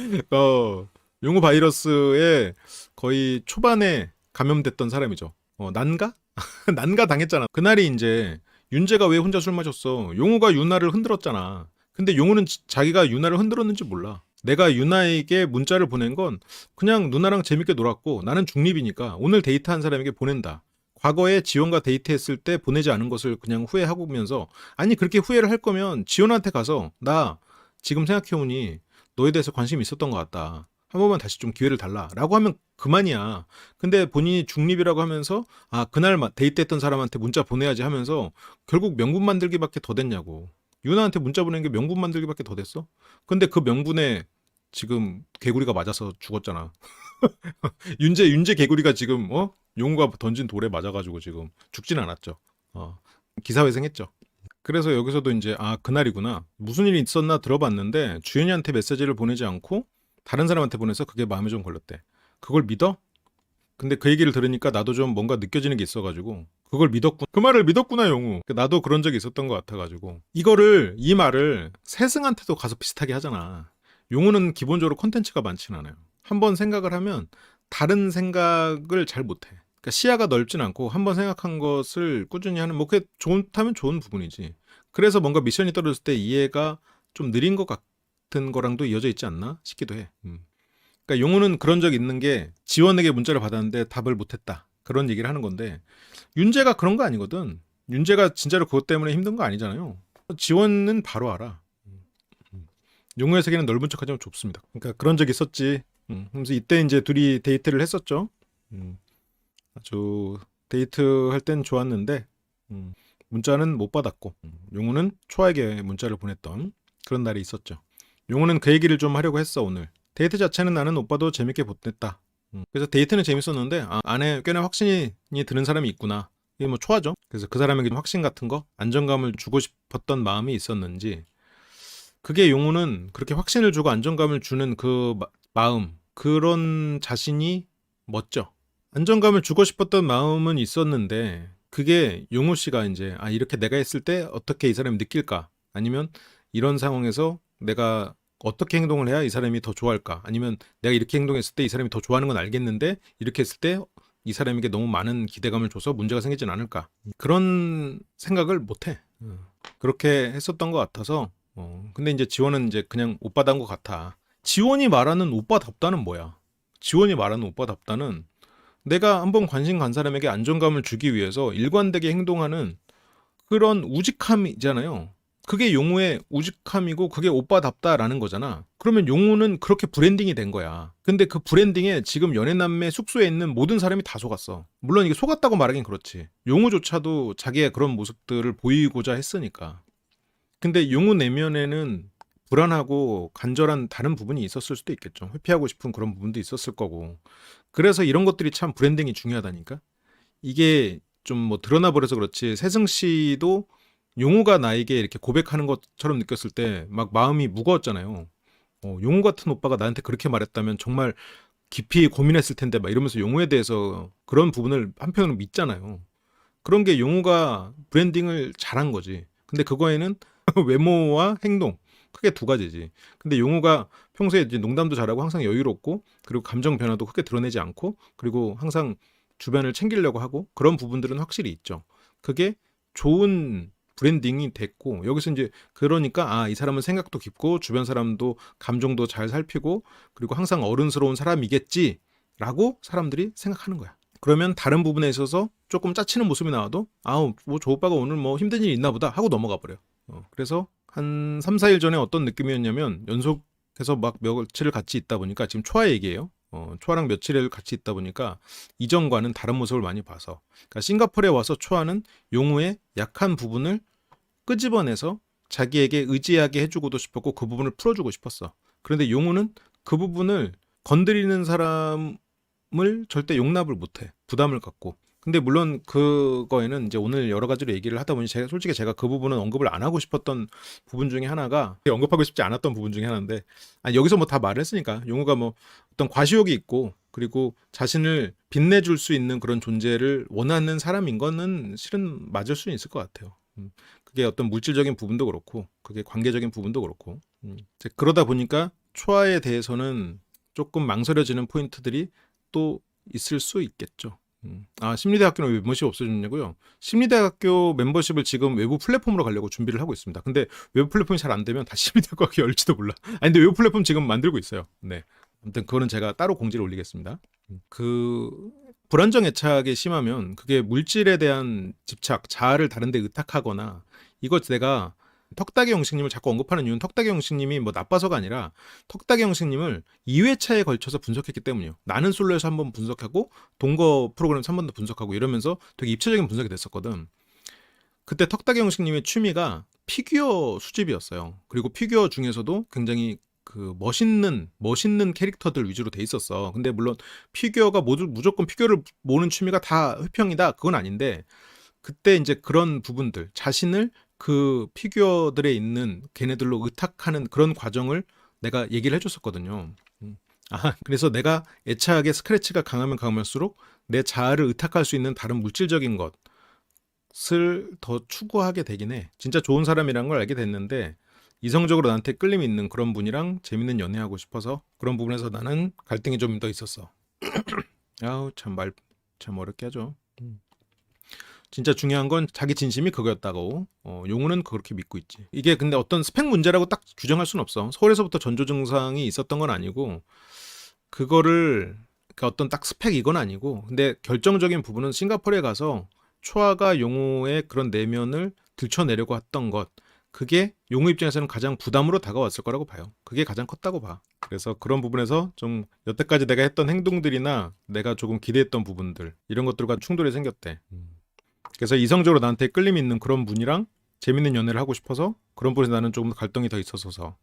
용우 바이러스에 거의 초반에 감염됐던 사람이죠. 난가? 난가 당했잖아. 그날이 이제 윤재가 왜 혼자 술 마셨어? 용우가 윤하를 흔들었잖아. 근데 용우는 자기가 윤하를 흔들었는지 몰라. 내가 윤하에게 문자를 보낸 건 그냥 누나랑 재밌게 놀았고 나는 중립이니까 오늘 데이트한 사람에게 보낸다. 과거에 지원과 데이트했을 때 보내지 않은 것을 그냥 후회하고면서 아니 그렇게 후회를 할 거면 지원한테 가서 나 지금 생각해보니 너에 대해서 관심이 있었던 것 같다. 한 번만 다시 좀 기회를 달라 라고 하면 그만이야. 근데 본인이 중립이라고 하면서 아 그날 데이트했던 사람한테 문자 보내야지 하면서 결국 명분 만들기밖에 더 됐냐고. 유나한테 문자 보낸 게 명분 만들기밖에 더 됐어? 근데 그 명분에 지금 개구리가 맞아서 죽었잖아. 윤재 개구리가 지금 용우가 던진 돌에 맞아가지고 지금 죽진 않았죠. 기사회생했죠. 그래서 여기서도 이제 아 그날이구나 무슨 일이 있었나 들어봤는데 주연이한테 메시지를 보내지 않고 다른 사람한테 보내서 그게 마음에 좀 걸렸대. 그걸 믿어? 근데 그 얘기를 들으니까 나도 좀 뭔가 느껴지는 게 있어가지고 그걸 믿었구나. 그 말을 믿었구나 용우. 나도 그런 적이 있었던 것 같아가지고 이 말을 세승한테도 가서 비슷하게 하잖아. 용우는 기본적으로 콘텐츠가 많진 않아요. 한번 생각을 하면 다른 생각을 잘 못해. 그러니까 시야가 넓진 않고 한번 생각한 것을 꾸준히 하는 뭐 그게 좋다면 좋은 부분이지. 그래서 뭔가 미션이 떨어졌을 때 이해가 좀 느린 것 같은 거랑도 이어져 있지 않나 싶기도 해. 그러니까 용우는 그런 적 있는 게 지원에게 문자를 받았는데 답을 못했다. 그런 얘기를 하는 건데 윤재가 그런 거 아니거든. 윤재가 진짜로 그것 때문에 힘든 거 아니잖아요. 지원은 바로 알아. 용우의 세계는 넓은 척하지만 좁습니다. 그러니까 그런 적 있었지. 그래서 이때 이제 둘이 데이트를 했었죠. 아주 데이트할 땐 좋았는데 문자는 못 받았고 용우는 초아에게 문자를 보냈던 그런 날이 있었죠. 용우는 그 얘기를 좀 하려고 했어 오늘. 데이트 자체는 나는 오빠도 재밌게 보냈다. 그래서 데이트는 재밌었는데 안에 꽤나 확신이 드는 사람이 있구나. 이게 뭐 초아죠. 그래서 그 사람에게 좀 확신 같은 거 안정감을 주고 싶었던 마음이 있었는지 그게 용우는 그렇게 확신을 주고 안정감을 주는 그 마음 그런 자신이 멋져. 안정감을 주고 싶었던 마음은 있었는데 그게 용우 씨가 이제 이렇게 내가 했을 때 어떻게 이 사람이 느낄까? 아니면 이런 상황에서 내가 어떻게 행동을 해야 이 사람이 더 좋아할까? 아니면 내가 이렇게 행동했을 때 이 사람이 더 좋아하는 건 알겠는데 이렇게 했을 때 이 사람에게 너무 많은 기대감을 줘서 문제가 생기진 않을까? 그런 생각을 못해. 그렇게 했었던 것 같아서 근데 이제 지원은 이제 그냥 오빠다운 것 같아. 지원이 말하는 오빠답다는 뭐야? 지원이 말하는 오빠답다는 내가 한번 관심 간 사람에게 안정감을 주기 위해서 일관되게 행동하는 그런 우직함이잖아요. 그게 용우의 우직함이고 그게 오빠답다라는 거잖아. 그러면 용우는 그렇게 브랜딩이 된 거야. 근데 그 브랜딩에 지금 연애남매 숙소에 있는 모든 사람이 다 속았어. 물론 이게 속았다고 말하긴 그렇지. 용우조차도 자기의 그런 모습들을 보이고자 했으니까. 근데 용우 내면에는 불안하고 간절한 다른 부분이 있었을 수도 있겠죠. 회피하고 싶은 그런 부분도 있었을 거고. 그래서 이런 것들이 참 브랜딩이 중요하다니까. 이게 좀 뭐 드러나 버려서 그렇지. 세승 씨도 용우가 나에게 이렇게 고백하는 것처럼 느꼈을 때 막 마음이 무거웠잖아요. 용우 같은 오빠가 나한테 그렇게 말했다면 정말 깊이 고민했을 텐데 막 이러면서 용우에 대해서 그런 부분을 한편으로 믿잖아요. 그런 게 용우가 브랜딩을 잘한 거지. 근데 그거에는 외모와 행동. 크게 두 가지지. 근데 용우가 평소에 이제 농담도 잘하고 항상 여유롭고 그리고 감정 변화도 크게 드러내지 않고 그리고 항상 주변을 챙기려고 하고 그런 부분들은 확실히 있죠. 그게 좋은 브랜딩이 됐고 여기서 이제 그러니까 이 사람은 생각도 깊고 주변 사람도 감정도 잘 살피고 그리고 항상 어른스러운 사람이겠지라고 사람들이 생각하는 거야. 그러면 다른 부분에 있어서 조금 짜치는 모습이 나와도 뭐 저 오빠가 오늘 뭐 힘든 일이 있나 보다 하고 넘어가 버려. 그래서 한 3, 4일 전에 어떤 느낌이었냐면 연속해서 막 며칠을 같이 있다 보니까 지금 초아 얘기예요. 초아랑 며칠을 같이 있다 보니까 이전과는 다른 모습을 많이 봐서 그러니까 싱가포르에 와서 초아는 용우의 약한 부분을 끄집어내서 자기에게 의지하게 해주고도 싶었고 그 부분을 풀어주고 싶었어. 그런데 용우는 그 부분을 건드리는 사람을 절대 용납을 못해. 부담을 갖고. 근데 물론 그거에는 이제 오늘 여러 가지로 얘기를 하다 보니 솔직히 제가 그 부분은 언급을 안 하고 싶었던 부분 중에 하나가 언급하고 싶지 않았던 부분 중에 하나인데 여기서 뭐 다 말을 했으니까 용우가 뭐 어떤 과시욕이 있고 그리고 자신을 빛내줄 수 있는 그런 존재를 원하는 사람인 거는 실은 맞을 수 있을 것 같아요. 그게 어떤 물질적인 부분도 그렇고 그게 관계적인 부분도 그렇고 이제 그러다 보니까 초아에 대해서는 조금 망설여지는 포인트들이 또 있을 수 있겠죠. 심리대학교는 왜 멤버십 없어졌냐고요? 심리대학교 멤버십을 지금 외부 플랫폼으로 가려고 준비를 하고 있습니다. 근데 외부 플랫폼이 잘 안 되면 다시 심리대학교가 열지도 몰라. 근데 외부 플랫폼 지금 만들고 있어요. 네. 아무튼 그거는 제가 따로 공지를 올리겠습니다. 그 불안정 애착이 심하면 그게 물질에 대한 집착, 자아를 다른 데 의탁하거나 이거 내가 턱다개 형식님을 자꾸 언급하는 이유는 턱다개 형식님이 뭐 나빠서가 아니라 턱다개 형식님을 2회차에 걸쳐서 분석했기 때문이에요. 나는 솔로에서 한번 분석하고 동거 프로그램에서 한 번 더 분석하고 이러면서 되게 입체적인 분석이 됐었거든. 그때 턱다개 형식님의 취미가 피규어 수집이었어요. 그리고 피규어 중에서도 굉장히 그 멋있는 캐릭터들 위주로 돼 있었어. 근데 물론 피규어가 무조건 피규어를 모으는 취미가 다 휘평이다 그건 아닌데 그때 이제 그런 부분들 자신을 그 피규어들에 있는 걔네들로 의탁하는 그런 과정을 내가 얘기를 해줬었거든요. 그래서 내가 애착의 스크래치가 강하면 강할수록 내 자아를 의탁할 수 있는 다른 물질적인 것을 더 추구하게 되긴 해. 진짜 좋은 사람이란 걸 알게 됐는데 이성적으로 나한테 끌림이 있는 그런 분이랑 재밌는 연애하고 싶어서 그런 부분에서 나는 갈등이 좀 더 있었어. 참 어렵게 하죠. 진짜 중요한 건 자기 진심이 그거였다고 용우는 그렇게 믿고 있지. 이게 근데 어떤 스펙 문제라고 딱 규정할 수는 없어. 서울에서부터 전조 증상이 있었던 건 아니고 그거를 그러니까 어떤 딱 스펙 이건 아니고 근데 결정적인 부분은 싱가포르에 가서 초아가 용우의 그런 내면을 들춰내려고 했던 것 그게 용우 입장에서는 가장 부담으로 다가왔을 거라고 봐요. 그게 가장 컸다고 봐. 그래서 그런 부분에서 좀 여태까지 내가 했던 행동들이나 내가 조금 기대했던 부분들 이런 것들과 충돌이 생겼대. 그래서 이성적으로 나한테 끌림이 있는 그런 분이랑 재밌는 연애를 하고 싶어서 그런 부분에서 나는 조금 갈등이 더 있어서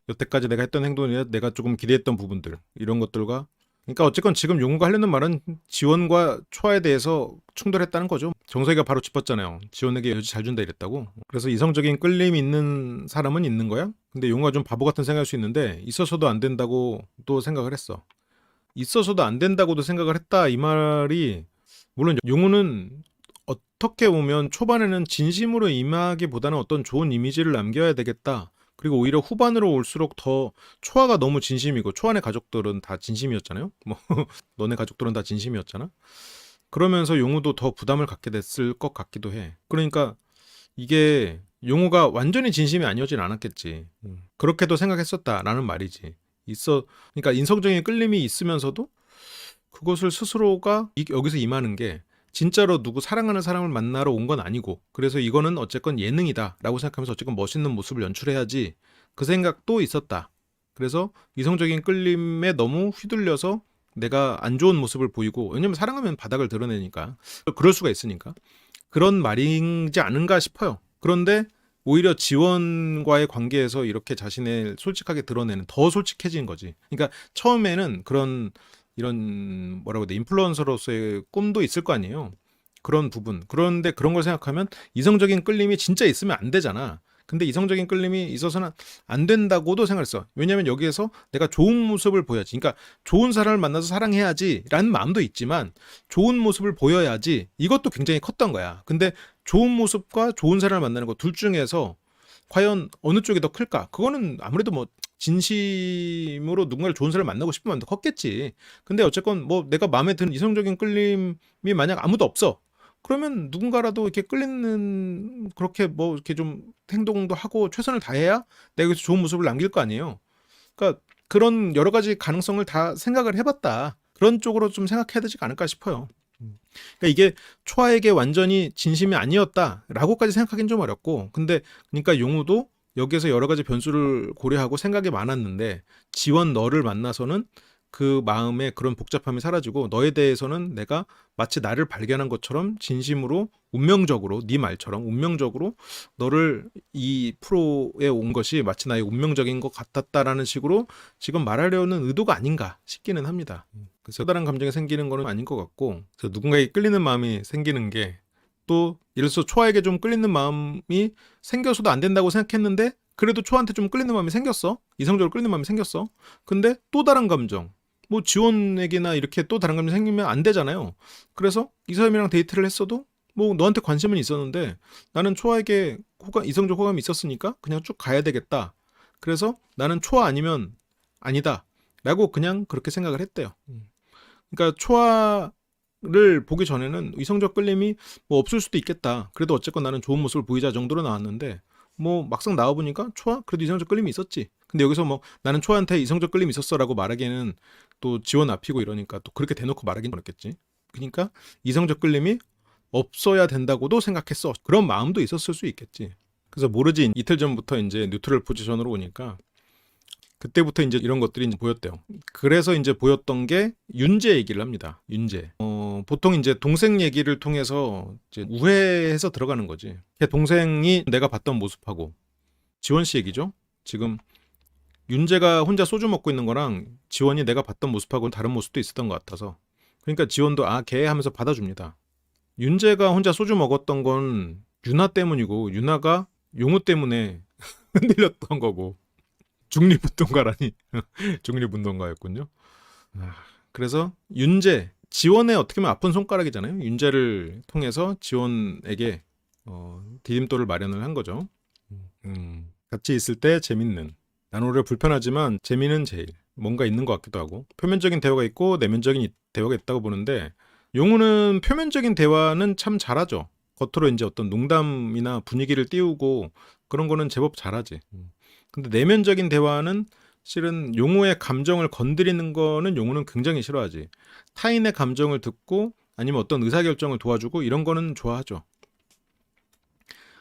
여태까지 내가 했던 행동이나 내가 조금 기대했던 부분들 이런 것들과 그러니까 어쨌건 지금 용우가 하려는 말은 지원과 초아에 대해서 충돌했다는 거죠. 정석이가 바로 짚었잖아요. 지원에게 여지 잘 준다 이랬다고. 그래서 이성적인 끌림이 있는 사람은 있는 거야? 근데 용우가 좀 바보 같은 생각할 수 있는데 있어서도 안 된다고 또 생각을 했어. 있어서도 안 된다고도 생각을 했다 이 말이 물론 용우는 어떻게 보면 초반에는 진심으로 임하기보다는 어떤 좋은 이미지를 남겨야 되겠다. 그리고 오히려 후반으로 올수록 더 초아가 너무 진심이고 초아네 가족들은 다 진심이었잖아요. 뭐 너네 가족들은 다 진심이었잖아. 그러면서 용우도 더 부담을 갖게 됐을 것 같기도 해. 그러니까 이게 용우가 완전히 진심이 아니었진 않았겠지. 그렇게도 생각했었다라는 말이지. 그러니까 인성적인 끌림이 있으면서도 그것을 스스로가 여기서 임하는 게 진짜로 누구 사랑하는 사람을 만나러 온 건 아니고 그래서 이거는 어쨌건 예능이다 라고 생각하면서 어쨌건 멋있는 모습을 연출해야지 그 생각도 있었다. 그래서 이성적인 끌림에 너무 휘둘려서 내가 안 좋은 모습을 보이고 왜냐면 사랑하면 바닥을 드러내니까 그럴 수가 있으니까 그런 말이지 않은가 싶어요. 그런데 오히려 지원과의 관계에서 이렇게 자신을 솔직하게 드러내는 더 솔직해진 거지. 그러니까 처음에는 이런 뭐라고 해야 돼 인플루언서로서의 꿈도 있을 거 아니에요. 그런 부분. 그런데 그런 걸 생각하면 이성적인 끌림이 진짜 있으면 안 되잖아. 근데 이성적인 끌림이 있어서는 안 된다고도 생각했어. 왜냐면 여기에서 내가 좋은 모습을 보여야지. 그러니까 좋은 사람을 만나서 사랑해야지 라는 마음도 있지만 좋은 모습을 보여야지 이것도 굉장히 컸던 거야. 근데 좋은 모습과 좋은 사람을 만나는 거 둘 중에서 과연 어느 쪽이 더 클까? 그거는 아무래도 뭐 진심으로 누군가를 좋은 사람을 만나고 싶으면 더 컸겠지. 근데 어쨌건 뭐 내가 마음에 드는 이성적인 끌림이 만약 아무도 없어. 그러면 누군가라도 이렇게 끌리는 그렇게 뭐 이렇게 좀 행동도 하고 최선을 다해야 내가 여기서 좋은 모습을 남길 거 아니에요. 그러니까 그런 여러 가지 가능성을 다 생각을 해봤다. 그런 쪽으로 좀 생각해야 되지 않을까 싶어요. 그러니까 이게 초아에게 완전히 진심이 아니었다라고까지 생각하기는 좀 어렵고, 근데 그러니까 용우도 여기에서 여러 가지 변수를 고려하고 생각이 많았는데 지원 너를 만나서는 그 마음에 그런 복잡함이 사라지고 너에 대해서는 내가 마치 나를 발견한 것처럼 진심으로 운명적으로 네 말처럼 운명적으로 너를 이 프로에 온 것이 마치 나의 운명적인 것 같았다라는 식으로 지금 말하려는 의도가 아닌가 싶기는 합니다. 그래서 다른 감정이 생기는 거는 아닌 것 같고, 그래서 누군가에게 끌리는 마음이 생기는 게 또 예를 들어서 초아에게 좀 끌리는 마음이 생겨서도 안 된다고 생각했는데 그래도 초아한테 좀 끌리는 마음이 생겼어. 이성적으로 끌리는 마음이 생겼어. 근데 또 다른 감정, 뭐 지원에게나 이렇게 또 다른 감정이 생기면 안 되잖아요. 그래서 이 사람이랑 데이트를 했어도 뭐 너한테 관심은 있었는데 나는 초아에게 이성적 호감이 있었으니까 그냥 쭉 가야 되겠다. 그래서 나는 초아 아니면 아니다 라고 그냥 그렇게 생각을 했대요. 그러니까 초아를 보기 전에는 이성적 끌림이 뭐 없을 수도 있겠다. 그래도 어쨌건 나는 좋은 모습을 보이자 정도로 나왔는데 뭐 막상 나와보니까 초아? 그래도 이성적 끌림이 있었지. 근데 여기서 뭐 나는 초아한테 이성적 끌림이 있었어라고 말하기에는 또 지원 앞이고 이러니까 또 그렇게 대놓고 말하기는 어렵겠지. 그러니까 이성적 끌림이 없어야 된다고도 생각했어. 그런 마음도 있었을 수 있겠지. 그래서 모르지 이틀 전부터 이제 뉴트럴 포지션으로 오니까 그때부터 이제 이런 것들이 이제 보였대요. 그래서 이제 보였던 게 윤재 얘기를 합니다. 윤재. 보통 이제 동생 얘기를 통해서 이제 우회해서 들어가는 거지. 동생이 내가 봤던 모습하고 지원 씨 얘기죠. 지금 윤재가 혼자 소주 먹고 있는 거랑 지원이 내가 봤던 모습하고는 다른 모습도 있었던 것 같아서. 그러니까 지원도 걔 하면서 받아줍니다. 윤재가 혼자 소주 먹었던 건 유나 때문이고 유나가 용우 때문에 흔들렸던 거고. 중립운동가라니. 중립운동가였군요. 그래서 윤재, 지원의 어떻게 보면 아픈 손가락이잖아요. 윤재를 통해서 지원에게 디딤돌을 마련을 한 거죠. 같이 있을 때 재밌는. 나는 오히려 불편하지만 재미는 제일. 뭔가 있는 것 같기도 하고. 표면적인 대화가 있고 내면적인 대화가 있다고 보는데 용우는 표면적인 대화는 참 잘하죠. 겉으로 이제 어떤 농담이나 분위기를 띄우고 그런 거는 제법 잘하지. 근데 내면적인 대화는 실은 용우의 감정을 건드리는 거는 용우는 굉장히 싫어하지. 타인의 감정을 듣고 아니면 어떤 의사결정을 도와주고 이런 거는 좋아하죠.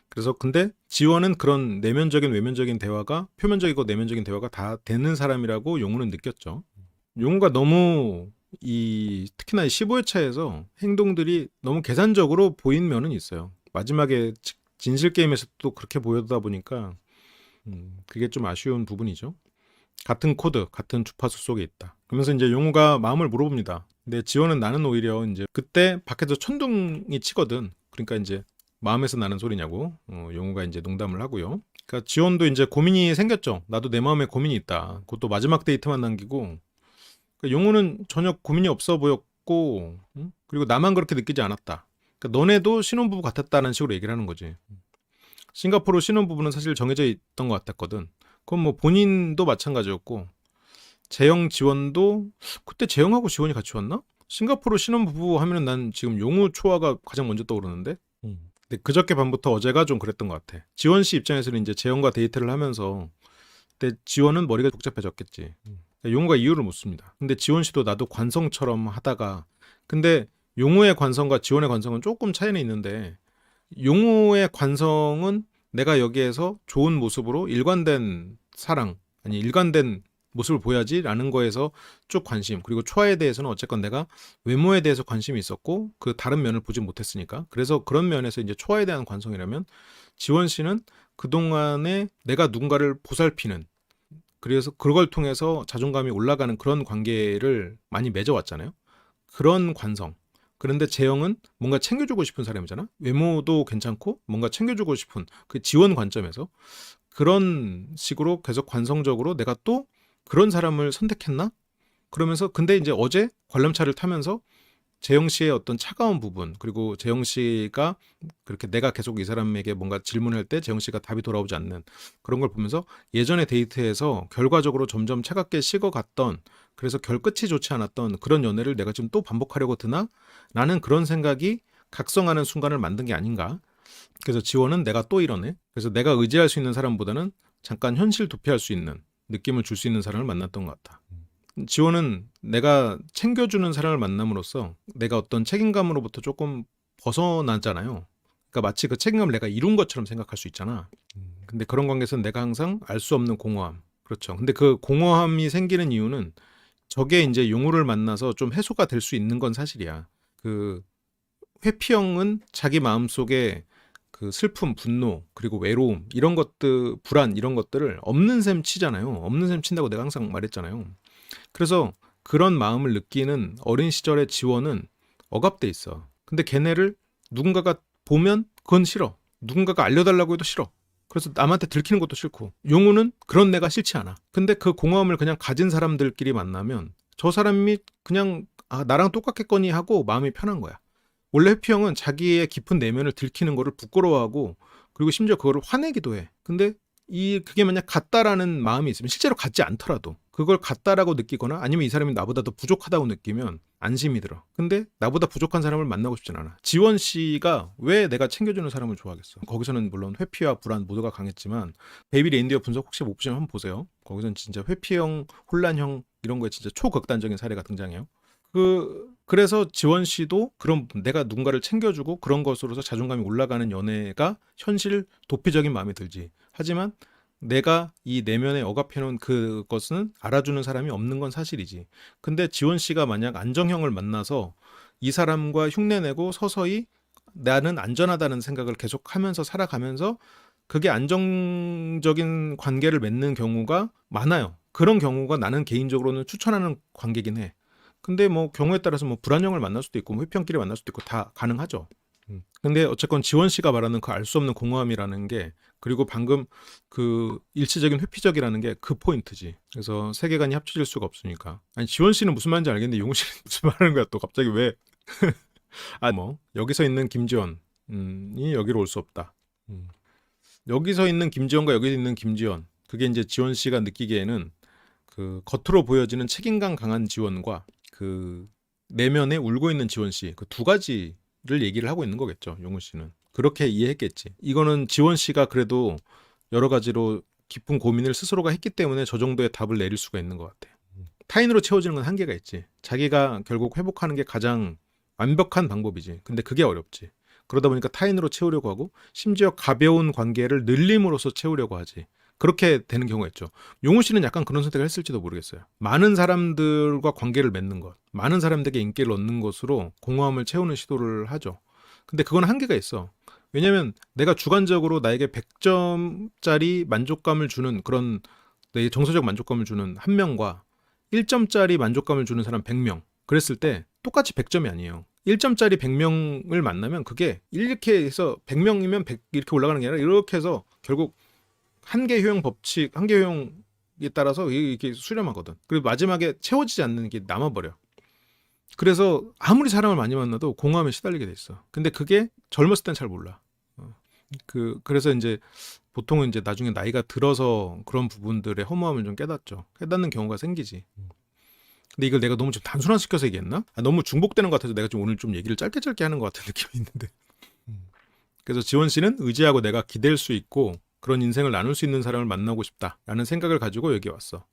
그래서 근데 지원은 그런 내면적인 외면적인 대화가 표면적이고 내면적인 대화가 다 되는 사람이라고 용우는 느꼈죠. 용우가 너무 특히나 이 15회차에서 행동들이 너무 계산적으로 보인 면은 있어요. 마지막에 진실 게임에서 또 그렇게 보여다 보니까 그게 좀 아쉬운 부분이죠. 같은 코드, 같은 주파수 속에 있다. 그러면서 이제 용우가 마음을 물어봅니다. 근데 지원은 나는 오히려 이제 그때 밖에서 천둥이 치거든. 그러니까 이제 마음에서 나는 소리냐고 용우가 이제 농담을 하고요. 그러니까 지원도 이제 고민이 생겼죠. 나도 내 마음에 고민이 있다. 그것도 마지막 데이트만 남기고. 그러니까 용우는 전혀 고민이 없어 보였고, 그리고 나만 그렇게 느끼지 않았다. 그러니까 너네도 신혼부부 같았다는 식으로 얘기를 하는 거지. 싱가포르 신혼부부는 사실 정해져 있던 것 같았거든. 그건 뭐 본인도 마찬가지였고 재영 지원도 그때 재영하고 지원이 같이 왔나? 싱가포르 신혼부부 하면은 난 지금 용우 초아가 가장 먼저 떠오르는데. 근데 그저께 밤부터 어제가 좀 그랬던 것 같아. 지원 씨 입장에서는 이제 재영과 데이트를 하면서 그때 지원은 머리가 복잡해졌겠지. 용우가 이유를 묻습니다. 근데 지원 씨도 나도 관성처럼 하다가 근데 용우의 관성과 지원의 관성은 조금 차이는 있는데 용우의 관성은 내가 여기에서 좋은 모습으로 일관된 사랑, 아니 일관된 모습을 보여야지라는 거에서 쭉 관심, 그리고 초아에 대해서는 어쨌건 내가 외모에 대해서 관심이 있었고 그 다른 면을 보지 못했으니까 그래서 그런 면에서 이제 초아에 대한 관성이라면 지원 씨는 그동안에 내가 누군가를 보살피는 그래서 그걸 통해서 자존감이 올라가는 그런 관계를 많이 맺어왔잖아요. 그런 관성. 그런데 재영은 뭔가 챙겨주고 싶은 사람이잖아. 외모도 괜찮고 뭔가 챙겨주고 싶은 그 지원 관점에서 그런 식으로 계속 관성적으로 내가 또 그런 사람을 선택했나? 그러면서 근데 이제 어제 관람차를 타면서 재영 씨의 어떤 차가운 부분, 그리고 재영 씨가 그렇게 내가 계속 이 사람에게 뭔가 질문할 때 재영 씨가 답이 돌아오지 않는 그런 걸 보면서 예전의 데이트에서 결과적으로 점점 차갑게 식어갔던, 그래서 결끝이 좋지 않았던 그런 연애를 내가 지금 또 반복하려고 드나? 라는 그런 생각이 각성하는 순간을 만든 게 아닌가. 그래서 지원은 내가 또 이러네. 그래서 내가 의지할 수 있는 사람보다는 잠깐 현실 도피할 수 있는 느낌을 줄 수 있는 사람을 만났던 것 같아. 지원은 내가 챙겨주는 사람을 만남으로써 내가 어떤 책임감으로부터 조금 벗어나잖아요. 그러니까 마치 그 책임감을 내가 이룬 것처럼 생각할 수 있잖아. 근데 그런 관계에서는 내가 항상 알 수 없는 공허함. 그렇죠. 근데 그 공허함이 생기는 이유는 저게 이제 용우를 만나서 좀 해소가 될 수 있는 건 사실이야. 그 회피형은 자기 마음속에 그 슬픔, 분노, 그리고 외로움 이런 것들, 불안 이런 것들을 없는 셈 치잖아요. 없는 셈 친다고 내가 항상 말했잖아요. 그래서 그런 마음을 느끼는 어린 시절의 지원은 억압돼 있어. 근데 걔네를 누군가가 보면 그건 싫어. 누군가가 알려달라고 해도 싫어. 그래서 남한테 들키는 것도 싫고. 용우는 그런 내가 싫지 않아. 근데 그 공허함을 그냥 가진 사람들끼리 만나면 저 사람이 그냥 나랑 똑같겠거니 하고 마음이 편한 거야. 원래 회피형은 자기의 깊은 내면을 들키는 거를 부끄러워하고, 그리고 심지어 그거를 화내기도 해. 근데 그게 만약 같다라는 마음이 있으면, 실제로 같지 않더라도 그걸 같다라고 느끼거나 아니면 이 사람이 나보다 더 부족하다고 느끼면 안심이 들어. 근데 나보다 부족한 사람을 만나고 싶진 않아. 지원 씨가 왜 내가 챙겨주는 사람을 좋아하겠어? 거기서는 물론 회피와 불안 모두가 강했지만 베이비 레인디어 분석 혹시 못 보시면 한번 보세요. 거기서는 진짜 회피형, 혼란형 이런 거에 진짜 초극단적인 사례가 등장해요. 그래서 지원 씨도 그런 내가 누군가를 챙겨주고 그런 것으로서 자존감이 올라가는 연애가 현실 도피적인 마음이 들지. 하지만 내가 이 내면에 억압해놓은 그것은 알아주는 사람이 없는 건 사실이지. 근데 지원 씨가 만약 안정형을 만나서 이 사람과 흉내내고 서서히 나는 안전하다는 생각을 계속 하면서 살아가면서 그게 안정적인 관계를 맺는 경우가 많아요. 그런 경우가 나는 개인적으로는 추천하는 관계긴 해. 근데 뭐 경우에 따라서 뭐 불안형을 만날 수도 있고 회피형끼리 만날 수도 있고 다 가능하죠. 근데 어쨌건 지원 씨가 말하는 그 알 수 없는 공허함이라는 게, 그리고 방금 그 일시적인 회피적이라는 게 그 포인트지. 그래서 세계관이 합쳐질 수가 없으니까. 아니 지원 씨는 무슨 말인지 알겠는데 용우 씨는 무슨 말하는 거야 또 갑자기 왜? 뭐 여기서 있는 김지원이 여기로 올 수 없다. 여기서 있는 김지원과 여기 있는 김지원, 그게 이제 지원 씨가 느끼기에는 그 겉으로 보여지는 책임감 강한 지원과 그 내면에 울고 있는 지원 씨, 그 두 가지를 얘기를 하고 있는 거겠죠. 용우 씨는 그렇게 이해했겠지. 이거는 지원 씨가 그래도 여러 가지로 깊은 고민을 스스로가 했기 때문에 저 정도의 답을 내릴 수가 있는 것 같아. 타인으로 채워지는 건 한계가 있지. 자기가 결국 회복하는 게 가장 완벽한 방법이지. 근데 그게 어렵지. 그러다 보니까 타인으로 채우려고 하고, 심지어 가벼운 관계를 늘림으로써 채우려고 하지. 그렇게 되는 경우가 있죠. 용우 씨는 약간 그런 선택을 했을지도 모르겠어요. 많은 사람들과 관계를 맺는 것, 많은 사람들에게 인기를 얻는 것으로 공허함을 채우는 시도를 하죠. 근데 그건 한계가 있어. 왜냐면 내가 주관적으로 나에게 100점짜리 만족감을 주는, 그런 내 정서적 만족감을 주는 한 명과 1점짜리 만족감을 주는 사람 100명, 그랬을 때 똑같이 100점이 아니에요. 1점짜리 100명을 만나면 그게 이렇게 해서 100명이면 100 이렇게 올라가는 게 아니라 이렇게 해서 결국 한계 효용 법칙, 한계 효용에 따라서 이게 수렴하거든. 그리고 마지막에 채워지지 않는 게 남아버려. 그래서 아무리 사람을 많이 만나도 공허함에 시달리게 돼 있어. 근데 그게 젊었을 땐 잘 몰라. 그래서 이제 보통은 이제 나중에 나이가 들어서 그런 부분들의 허무함을 좀 깨닫는 경우가 생기지. 근데 이걸 내가 너무 좀 단순화시켜서 얘기했나? 너무 중복되는 것 같아서 내가 좀 오늘 좀 얘기를 짧게 하는 것 같은 느낌이 있는데. 그래서 지원 씨는 의지하고 내가 기댈 수 있고 그런 인생을 나눌 수 있는 사람을 만나고 싶다라는 생각을 가지고 여기 왔어.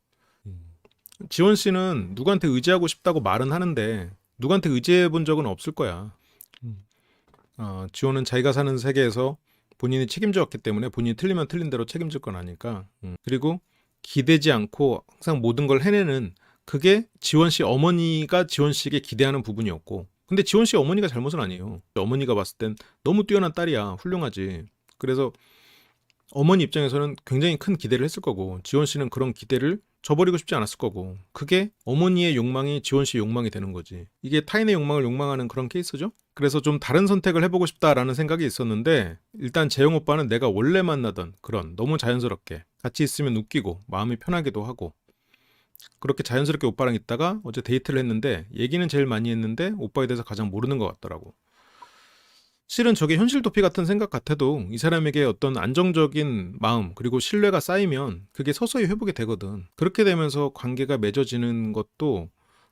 지원 씨는 누구한테 의지하고 싶다고 말은 하는데 누구한테 의지해 본 적은 없을 거야. 지원은 자기가 사는 세계에서 본인이 책임져 왔기 때문에 본인이 틀리면 틀린 대로 책임질 건 아니까. 그리고 기대지 않고 항상 모든 걸 해내는, 그게 지원 씨 어머니가 지원 씨에게 기대하는 부분이었고, 근데 지원 씨 어머니가 잘못은 아니에요. 어머니가 봤을 땐 너무 뛰어난 딸이야. 훌륭하지. 그래서 어머니 입장에서는 굉장히 큰 기대를 했을 거고, 지원 씨는 그런 기대를 저버리고 싶지 않았을 거고, 그게 어머니의 욕망이 지원 씨의 욕망이 되는 거지. 이게 타인의 욕망을 욕망하는 그런 케이스죠. 그래서 좀 다른 선택을 해보고 싶다라는 생각이 있었는데, 일단 재영 오빠는 내가 원래 만나던 그런 너무 자연스럽게 같이 있으면 웃기고 마음이 편하기도 하고 그렇게 자연스럽게 오빠랑 있다가 어제 데이트를 했는데 얘기는 제일 많이 했는데 오빠에 대해서 가장 모르는 것 같더라고. 실은 저게 현실 도피 같은 생각 같아도 이 사람에게 어떤 안정적인 마음 그리고 신뢰가 쌓이면 그게 서서히 회복이 되거든. 그렇게 되면서 관계가 맺어지는 것도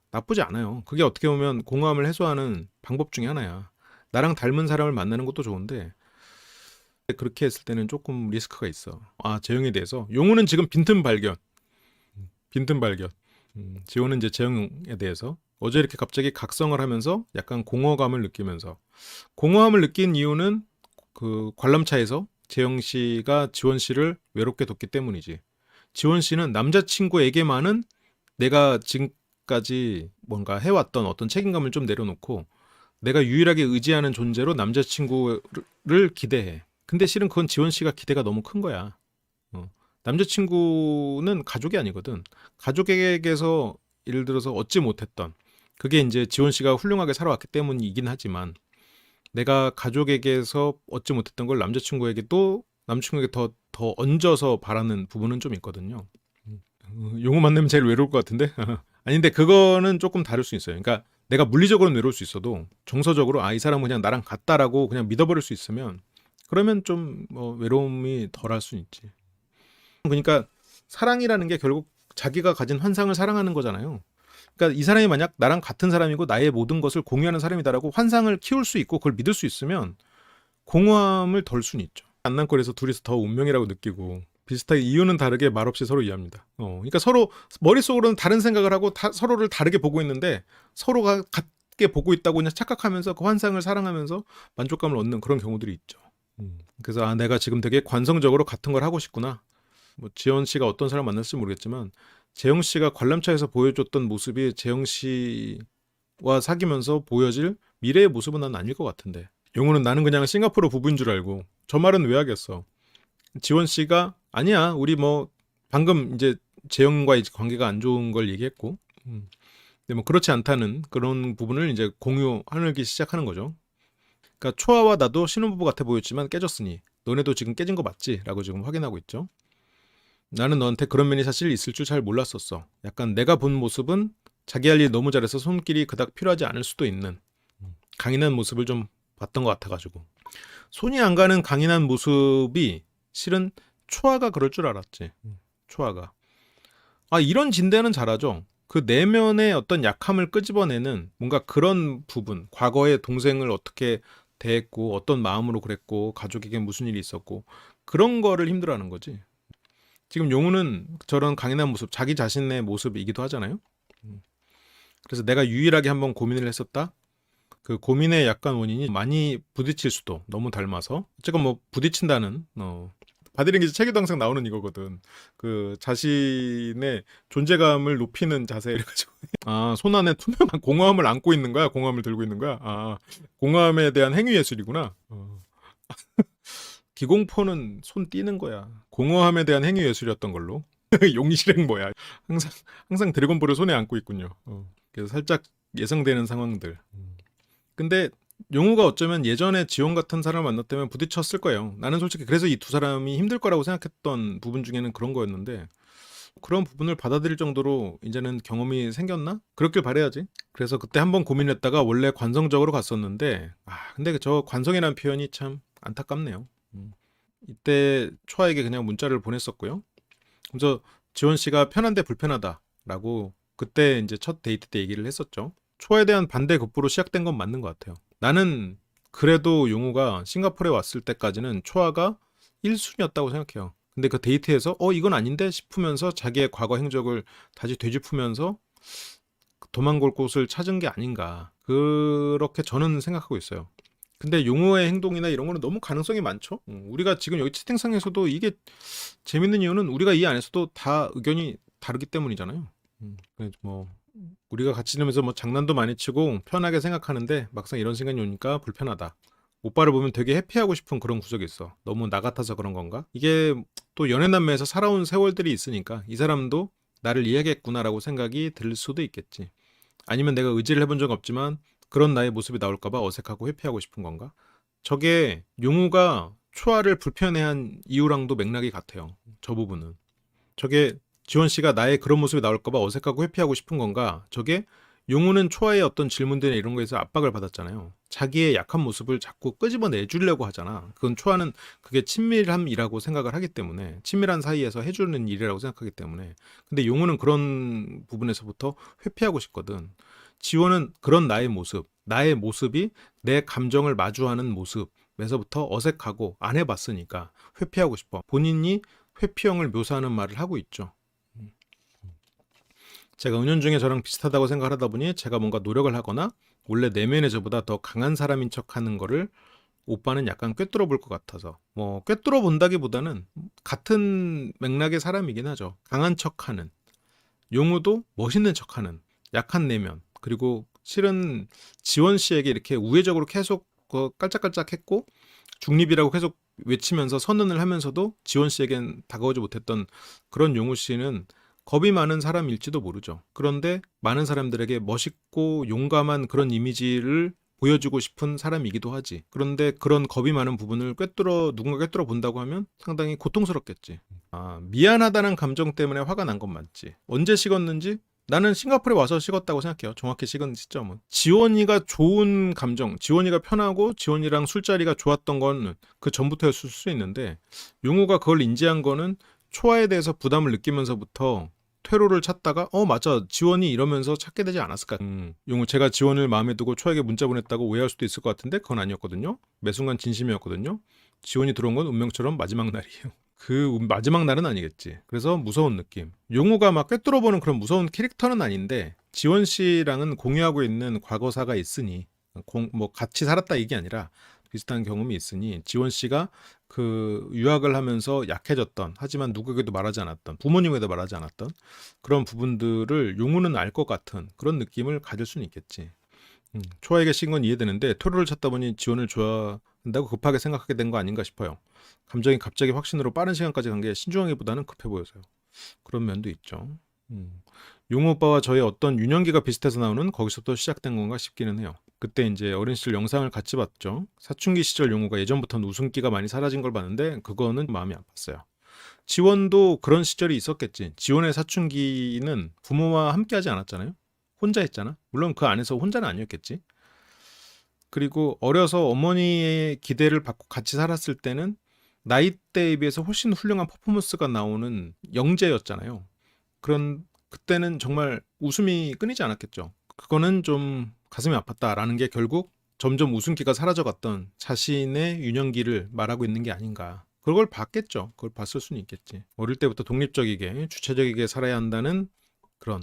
나쁘지 않아요. 그게 어떻게 보면 공허함을 해소하는 방법 중에 하나야. 나랑 닮은 사람을 만나는 것도 좋은데 그렇게 했을 때는 조금 리스크가 있어. 아, 재영에 대해서. 용우는 지금 빈틈 발견. 빈틈 발견. 지호는 이제 재영에 대해서 어제 이렇게 갑자기 각성을 하면서 약간 공허감을 느끼면서 공허함을 느낀 이유는 그 관람차에서 재영 씨가 지원 씨를 외롭게 뒀기 때문이지. 지원 씨는 남자친구에게만은 내가 지금까지 뭔가 해왔던 어떤 책임감을 좀 내려놓고 내가 유일하게 의지하는 존재로 남자친구를 기대해. 근데 실은 그건 지원 씨가 기대가 너무 큰 거야. 어. 남자친구는 가족이 아니거든. 가족에게서 예를 들어서 얻지 못했던 그게 이제 지원 씨가 훌륭하게 살아왔기 때문이긴 하지만 내가 가족에게서 얻지 못했던 걸 남자친구에게 더 얹어서 바라는 부분은 좀 있거든요. 용우 만나면 제일 외로울 것 같은데? 아닌데 그거는 조금 다를 수 있어요. 그러니까 내가 물리적으로는 외로울 수 있어도 정서적으로 이 사람은 그냥 나랑 같다라고 그냥 믿어버릴 수 있으면 그러면 좀 외로움이 덜할 수 있지. 그러니까 사랑이라는 게 결국 자기가 가진 환상을 사랑하는 거잖아요. 그러니까 이 사람이 만약 나랑 같은 사람이고 나의 모든 것을 공유하는 사람이다라고 환상을 키울 수 있고 그걸 믿을 수 있으면 공허함을 덜 수는 있죠. 만남거리에서 둘이서 더 운명이라고 느끼고 비슷하게 이유는 다르게 말없이 서로 이해합니다. 그러니까 서로 머릿속으로는 다른 생각을 하고 서로를 다르게 보고 있는데 서로가 같게 보고 있다고 그냥 착각하면서 그 환상을 사랑하면서 만족감을 얻는 그런 경우들이 있죠. 그래서 내가 지금 되게 관성적으로 같은 걸 하고 싶구나. 뭐 지원 씨가 어떤 사람 만났을지 모르겠지만 재영 씨가 관람차에서 보여줬던 모습이 재영 씨와 사귀면서 보여질 미래의 모습은 난 아닐 것 같은데. 용우는 나는 그냥 싱가포르 부부인 줄 알고. 저 말은 왜 하겠어. 지원 씨가 아니야. 우리 뭐 방금 이제 재영과 이제 관계가 안 좋은 걸 얘기했고. 근데 뭐 그렇지 않다는 그런 부분을 이제 공유하기 시작하는 거죠. 그러니까 초아와 나도 신혼부부 같아 보였지만 깨졌으니 너네도 지금 깨진 거 맞지? 라고 지금 확인하고 있죠. 나는 너한테 그런 면이 사실 있을 줄 잘 몰랐었어. 약간 내가 본 모습은 자기 할 일 너무 잘해서 손길이 그닥 필요하지 않을 수도 있는 강인한 모습을 좀 봤던 것 같아가지고 손이 안 가는 강인한 모습이 실은 초아가 그럴 줄 알았지. 초아가 이런 진대는 잘하죠. 그 내면의 어떤 약함을 끄집어내는 뭔가 그런 부분, 과거의 동생을 어떻게 대했고 어떤 마음으로 그랬고 가족에게 무슨 일이 있었고 그런 거를 힘들어하는 거지. 지금 용우는 저런 강인한 모습, 자기 자신의 모습이기도 하잖아요. 그래서 내가 유일하게 한번 고민을 했었다. 그 고민의 약간 원인이 많이 부딪힐 수도 너무 닮아서 어쨌건 뭐 부딪힌다는 바디랭귀지 책에도 항상 나오는 이거거든. 그 자신의 존재감을 높이는 자세 이래가지고 손 안에 투명한 공허함을 안고 있는 거야. 공허함을 들고 있는 거야. 공허함에 대한 행위 예술이구나. 기공포는 손 띄는 거야. 공허함에 대한 행위 예술이었던 걸로. 용실행 뭐야. 항상 드래곤볼을 손에 안고 있군요. 그래서 살짝 예상되는 상황들. 근데 용우가 어쩌면 예전에 지원 같은 사람을 만났다면 부딪혔을 거예요. 나는 솔직히 그래서 이 두 사람이 힘들 거라고 생각했던 부분 중에는 그런 거였는데 그런 부분을 받아들일 정도로 이제는 경험이 생겼나? 그렇길 바라야지. 그래서 그때 한번 고민했다가 원래 관성적으로 갔었는데 근데 저 관성이라는 표현이 참 안타깝네요. 이때 초아에게 그냥 문자를 보냈었고요. 그래서 지원 씨가 편한데 불편하다라고 그때 이제 첫 데이트 때 얘기를 했었죠. 초아에 대한 반대 급부로 시작된 건 맞는 것 같아요. 나는 그래도 용우가 싱가포르에 왔을 때까지는 초아가 1순위였다고 생각해요. 근데 그 데이트에서 이건 아닌데 싶으면서 자기의 과거 행적을 다시 되짚으면서 도망갈 곳을 찾은 게 아닌가. 그렇게 저는 생각하고 있어요. 근데 용우의 행동이나 이런 거는 너무 가능성이 많죠. 우리가 지금 여기 채팅창에서도 이게 재밌는 이유는 우리가 이 안에서도 다 의견이 다르기 때문이잖아요. 그래서 뭐 우리가 같이 지내면서 뭐 장난도 많이 치고 편하게 생각하는데 막상 이런 시간이 오니까 불편하다. 오빠를 보면 되게 해피하고 싶은 그런 구석이 있어. 너무 나 같아서 그런 건가? 이게 또 연애남매에서 살아온 세월들이 있으니까 이 사람도 나를 이해하겠구나라고 생각이 들 수도 있겠지. 아니면 내가 의지를 해본 적 없지만 그런 나의 모습이 나올까봐 어색하고 회피하고 싶은 건가? 저게 용우가 초아를 불편해한 이유랑도 맥락이 같아요. 저 부분은. 저게 지원 씨가 나의 그런 모습이 나올까봐 어색하고 회피하고 싶은 건가? 저게 용우는 초아의 어떤 질문들이나 이런 거에서 압박을 받았잖아요. 자기의 약한 모습을 자꾸 끄집어내주려고 하잖아. 그건 초아는 그게 친밀함이라고 생각을 하기 때문에, 친밀한 사이에서 해주는 일이라고 생각하기 때문에. 근데 용우는 그런 부분에서부터 회피하고 싶거든. 지원은 그런 나의 모습이 내 감정을 마주하는 모습에서부터 어색하고 안 해봤으니까 회피하고 싶어. 본인이 회피형을 묘사하는 말을 하고 있죠. 제가 은연중에 저랑 비슷하다고 생각을 하다 보니 제가 뭔가 노력을 하거나 원래 내면의 저보다 더 강한 사람인 척 하는 거를 오빠는 약간 꿰뚫어 볼 것 같아서, 뭐 꿰뚫어 본다기보다는 같은 맥락의 사람이긴 하죠. 강한 척하는, 용우도 멋있는 척하는, 약한 내면, 그리고 실은 지원 씨에게 이렇게 우회적으로 계속 깔짝깔짝했고 중립이라고 계속 외치면서 선언을 하면서도 지원 씨에겐 다가오지 못했던 그런 용우 씨는 겁이 많은 사람일지도 모르죠. 그런데 많은 사람들에게 멋있고 용감한 그런 이미지를 보여주고 싶은 사람이기도 하지. 그런데 그런 겁이 많은 부분을 누군가 꿰뚫어 본다고 하면 상당히 고통스럽겠지. 미안하다는 감정 때문에 화가 난 건 맞지. 언제 식었는지 나는 싱가포르에 와서 식었다고 생각해요. 정확히 식은 시점은. 지원이가 좋은 감정, 지원이가 편하고 지원이랑 술자리가 좋았던 건 그 전부터였을 수 있는데, 용우가 그걸 인지한 거는 초아에 대해서 부담을 느끼면서부터 퇴로를 찾다가 맞아, 지원이 이러면서 찾게 되지 않았을까. 용우, 제가 지원을 마음에 두고 초아에게 문자 보냈다고 오해할 수도 있을 것 같은데 그건 아니었거든요. 매 순간 진심이었거든요. 지원이 들어온 건 운명처럼 마지막 날이에요. 그 마지막 날은 아니겠지. 그래서 무서운 느낌. 용우가 막 꿰뚫어보는 그런 무서운 캐릭터는 아닌데 지원 씨랑은 공유하고 있는 과거사가 있으니, 뭐 같이 살았다 이게 아니라 비슷한 경험이 있으니, 지원 씨가 그 유학을 하면서 약해졌던, 하지만 누구에게도 말하지 않았던, 부모님에게도 말하지 않았던 그런 부분들을 용우는 알 것 같은 그런 느낌을 가질 수는 있겠지. 초아에게 신 건 이해되는데 토로를 찾다 보니 지원을 좋아한다고 급하게 생각하게 된 거 아닌가 싶어요. 감정이 갑자기 확신으로 빠른 시간까지 간 게 신중하기보다는 급해 보여서요. 그런 면도 있죠. 용우 오빠와 저의 어떤 유년기가 비슷해서 나오는 거기서부터 시작된 건가 싶기는 해요. 그때 이제 어린 시절 영상을 같이 봤죠. 사춘기 시절 용우가 예전부터는 웃음기가 많이 사라진 걸 봤는데 그거는 마음이 아팠어요. 지원도 그런 시절이 있었겠지. 지원의 사춘기는 부모와 함께 하지 않았잖아요. 혼자 했잖아. 물론 그 안에서 혼자는 아니었겠지. 그리고 어려서 어머니의 기대를 받고 같이 살았을 때는 나이대에 비해서 훨씬 훌륭한 퍼포먼스가 나오는 영재였잖아요. 그때는 정말 웃음이 끊이지 않았겠죠. 그거는 좀 가슴이 아팠다라는 게 결국 점점 웃음기가 사라져갔던 자신의 유년기를 말하고 있는 게 아닌가. 그걸 봤겠죠. 그걸 봤을 수는 있겠지. 어릴 때부터 독립적이게 주체적이게 살아야 한다는 그런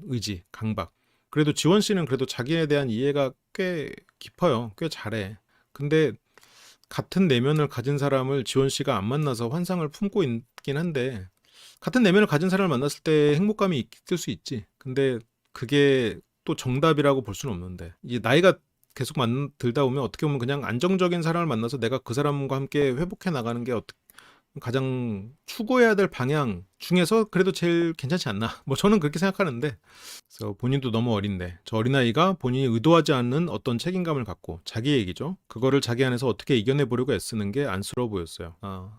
의지, 강박. 그래도 지원 씨는 그래도 자기에 대한 이해가 꽤 깊어요. 꽤 잘해. 근데 같은 내면을 가진 사람을 지원 씨가 안 만나서 환상을 품고 있긴 한데, 같은 내면을 가진 사람을 만났을 때 행복감이 있을 수 있지. 근데 그게 또 정답이라고 볼 수는 없는데, 이제 나이가 계속 들다 보면 어떻게 보면 그냥 안정적인 사람을 만나서 내가 그 사람과 함께 회복해 나가는 게 가장 추구해야 될 방향 중에서 그래도 제일 괜찮지 않나. 뭐 저는 그렇게 생각하는데, 그래서 본인도 너무 어린데 저 어린아이가 본인이 의도하지 않는 어떤 책임감을 갖고, 자기 얘기죠, 그거를 자기 안에서 어떻게 이겨내보려고 애쓰는 게 안쓰러워 보였어요.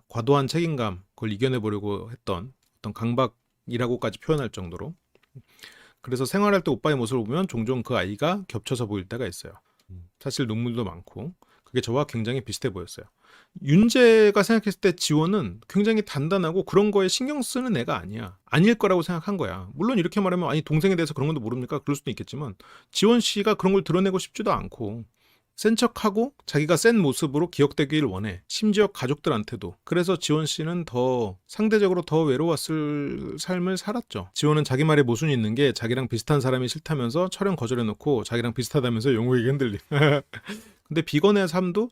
과도한 책임감, 그걸 이겨내보려고 했던 어떤 강박이라고까지 표현할 정도로. 그래서 생활할 때 오빠의 모습을 보면 종종 그 아이가 겹쳐서 보일 때가 있어요. 사실 눈물도 많고. 그게 저와 굉장히 비슷해 보였어요. 윤재가 생각했을 때 지원은 굉장히 단단하고 그런 거에 신경 쓰는 애가 아닐 거라고 생각한 거야. 물론 이렇게 말하면 아니 동생에 대해서 그런 것도 모릅니까? 그럴 수도 있겠지만, 지원 씨가 그런 걸 드러내고 싶지도 않고 센 척하고 자기가 센 모습으로 기억되길 원해. 심지어 가족들한테도. 그래서 지원 씨는 상대적으로 더 외로웠을 삶을 살았죠. 지원은 자기 말에 모순이 있는 게 자기랑 비슷한 사람이 싫다면서 촬영 거절해놓고 자기랑 비슷하다면서 용우에게 흔들림. 근데 비건의 삶도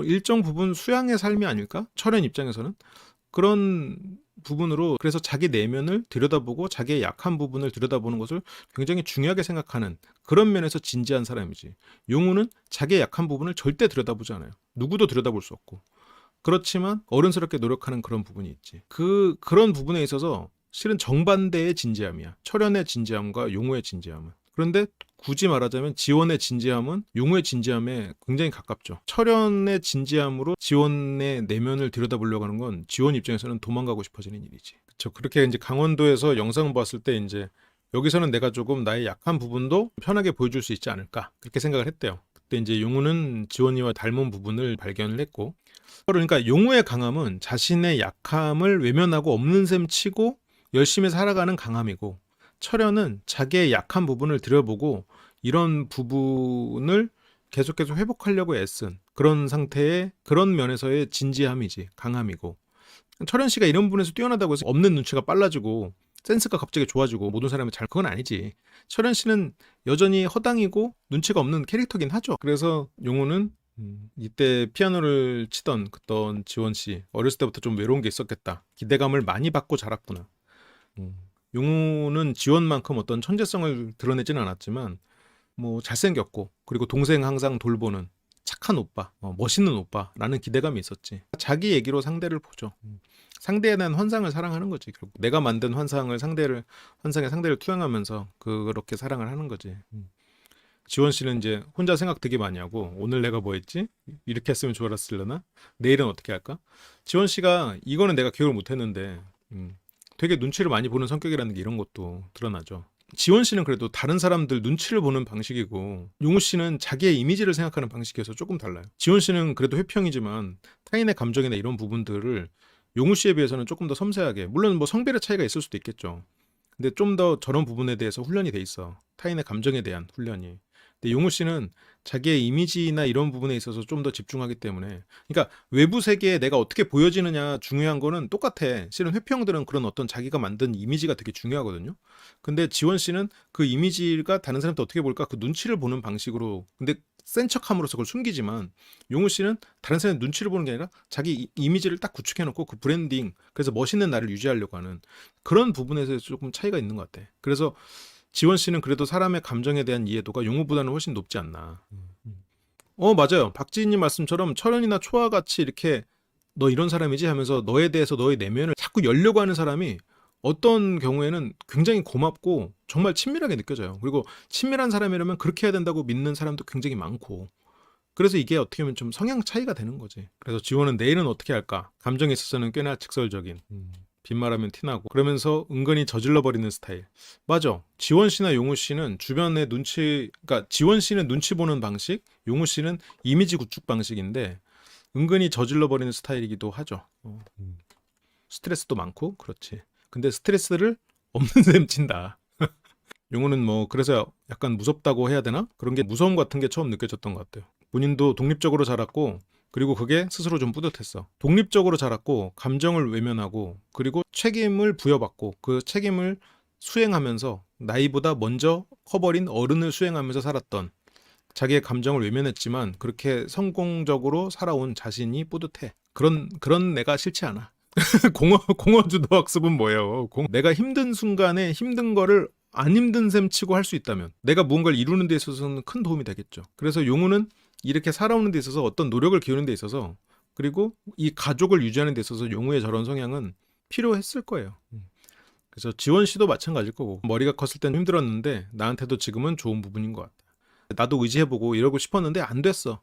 일정 부분 수양의 삶이 아닐까? 철현 입장에서는 그런 부분으로, 그래서 자기 내면을 들여다보고 자기의 약한 부분을 들여다보는 것을 굉장히 중요하게 생각하는 그런 면에서 진지한 사람이지. 용우는 자기의 약한 부분을 절대 들여다보지 않아요. 누구도 들여다볼 수 없고. 그렇지만 어른스럽게 노력하는 그런 부분이 있지. 그런 부분에 있어서 실은 정반대의 진지함이야. 철현의 진지함과 용우의 진지함은. 그런데 굳이 말하자면 지원의 진지함은 용우의 진지함에 굉장히 가깝죠. 철현의 진지함으로 지원의 내면을 들여다보려고 하는 건 지원 입장에서는 도망가고 싶어지는 일이지. 저 그렇게 이제 강원도에서 영상을 봤을 때 이제 여기서는 내가 조금 나의 약한 부분도 편하게 보여줄 수 있지 않을까 그렇게 생각을 했대요. 그때 이제 용우는 지원이와 닮은 부분을 발견을 했고, 그러니까 용우의 강함은 자신의 약함을 외면하고 없는 셈 치고 열심히 살아가는 강함이고, 철현은 자기의 약한 부분을 들여보고 이런 부분을 계속 회복하려고 애쓴 그런 상태의, 그런 면에서의 진지함이지 강함이고, 철현 씨가 이런 부분에서 뛰어나다고 해서 없는 눈치가 빨라지고 센스가 갑자기 좋아지고 모든 사람이 잘, 그건 아니지. 철현 씨는 여전히 허당이고 눈치가 없는 캐릭터긴 하죠. 그래서 용우는 이때 피아노를 치던 그던 지원 씨 어렸을 때부터 좀 외로운 게 있었겠다. 기대감을 많이 받고 자랐구나. 용우는 지원만큼 어떤 천재성을 드러내지는 않았지만 뭐 잘생겼고, 그리고 동생 항상 돌보는 착한 오빠, 멋있는 오빠라는 기대감이 있었지. 자기 얘기로 상대를 보죠. 상대에 대한 환상을 사랑하는 거지. 결국 내가 만든 환상을 환상의 상대를 투영하면서 그렇게 사랑을 하는 거지. 지원 씨는 이제 혼자 생각 되게 많이 하고, 오늘 내가 뭐 했지? 이렇게 했으면 좋았을려나? 내일은 어떻게 할까? 지원 씨가 이거는 내가 기억을 못 했는데 되게 눈치를 많이 보는 성격이라는 게 이런 것도 드러나죠. 지원 씨는 그래도 다른 사람들 눈치를 보는 방식이고, 용우 씨는 자기의 이미지를 생각하는 방식이어서 조금 달라요. 지원 씨는 그래도 회평이지만 타인의 감정이나 이런 부분들을 용우 씨에 비해서는 조금 더 섬세하게, 물론 뭐 성별의 차이가 있을 수도 있겠죠. 근데 좀 더 저런 부분에 대해서 훈련이 돼 있어. 타인의 감정에 대한 훈련이. 근데 용우 씨는 자기의 이미지나 이런 부분에 있어서 좀 더 집중하기 때문에, 그러니까 외부 세계에 내가 어떻게 보여지느냐 중요한 거는 똑같아. 실은 회평들은 그런 어떤 자기가 만든 이미지가 되게 중요하거든요. 근데 지원 씨는 그 이미지가 다른 사람한테 어떻게 볼까 그 눈치를 보는 방식으로, 근데 센 척함으로써 그걸 숨기지만, 용우 씨는 다른 사람의 눈치를 보는 게 아니라 자기 이미지를 딱 구축해 놓고 그 브랜딩, 그래서 멋있는 나를 유지하려고 하는 그런 부분에서 조금 차이가 있는 것 같아. 그래서 지원 씨는 그래도 사람의 감정에 대한 이해도가 용우보다는 훨씬 높지 않나. 맞아요. 박지희님 말씀처럼 철현이나 초아 같이 이렇게 너 이런 사람이지 하면서 너에 대해서 너의 내면을 자꾸 열려고 하는 사람이 어떤 경우에는 굉장히 고맙고 정말 친밀하게 느껴져요. 그리고 친밀한 사람이라면 그렇게 해야 된다고 믿는 사람도 굉장히 많고, 그래서 이게 어떻게 보면 좀 성향 차이가 되는 거지. 그래서 지원은 내일은 어떻게 할까? 감정에 있어서는 꽤나 직설적인, 빈말하면 티나고 그러면서 은근히 저질러 버리는 스타일. 맞아. 지원 씨나 용우 씨는 주변의 눈치, 그러니까 지원 씨는 눈치 보는 방식, 용우 씨는 이미지 구축 방식인데 은근히 저질러 버리는 스타일이기도 하죠. 스트레스도 많고 그렇지. 근데 스트레스를 없는 셈 친다. 용우는 뭐 그래서 약간 무섭다고 해야 되나? 그런 게 무서움 같은 게 처음 느껴졌던 것 같아요. 본인도 독립적으로 자랐고, 그리고 그게 스스로 좀 뿌듯했어. 독립적으로 자랐고 감정을 외면하고, 그리고 책임을 부여받고 그 책임을 수행하면서 나이보다 먼저 커버린 어른을 수행하면서 살았던, 자기의 감정을 외면했지만 그렇게 성공적으로 살아온 자신이 뿌듯해. 그런 내가 싫지 않아. 공허주도 학습은 뭐예요? 내가 힘든 순간에 힘든 거를 안 힘든 셈 치고 할 수 있다면 내가 무언가를 이루는 데 있어서는 큰 도움이 되겠죠. 그래서 용우는 이렇게 살아오는 데 있어서 어떤 노력을 기울이는 데 있어서, 그리고 이 가족을 유지하는 데 있어서 용우의 저런 성향은 필요했을 거예요. 그래서 지원 씨도 마찬가지일 거고, 머리가 컸을 땐 힘들었는데 나한테도 지금은 좋은 부분인 것 같아. 나도 의지해보고 이러고 싶었는데 안 됐어.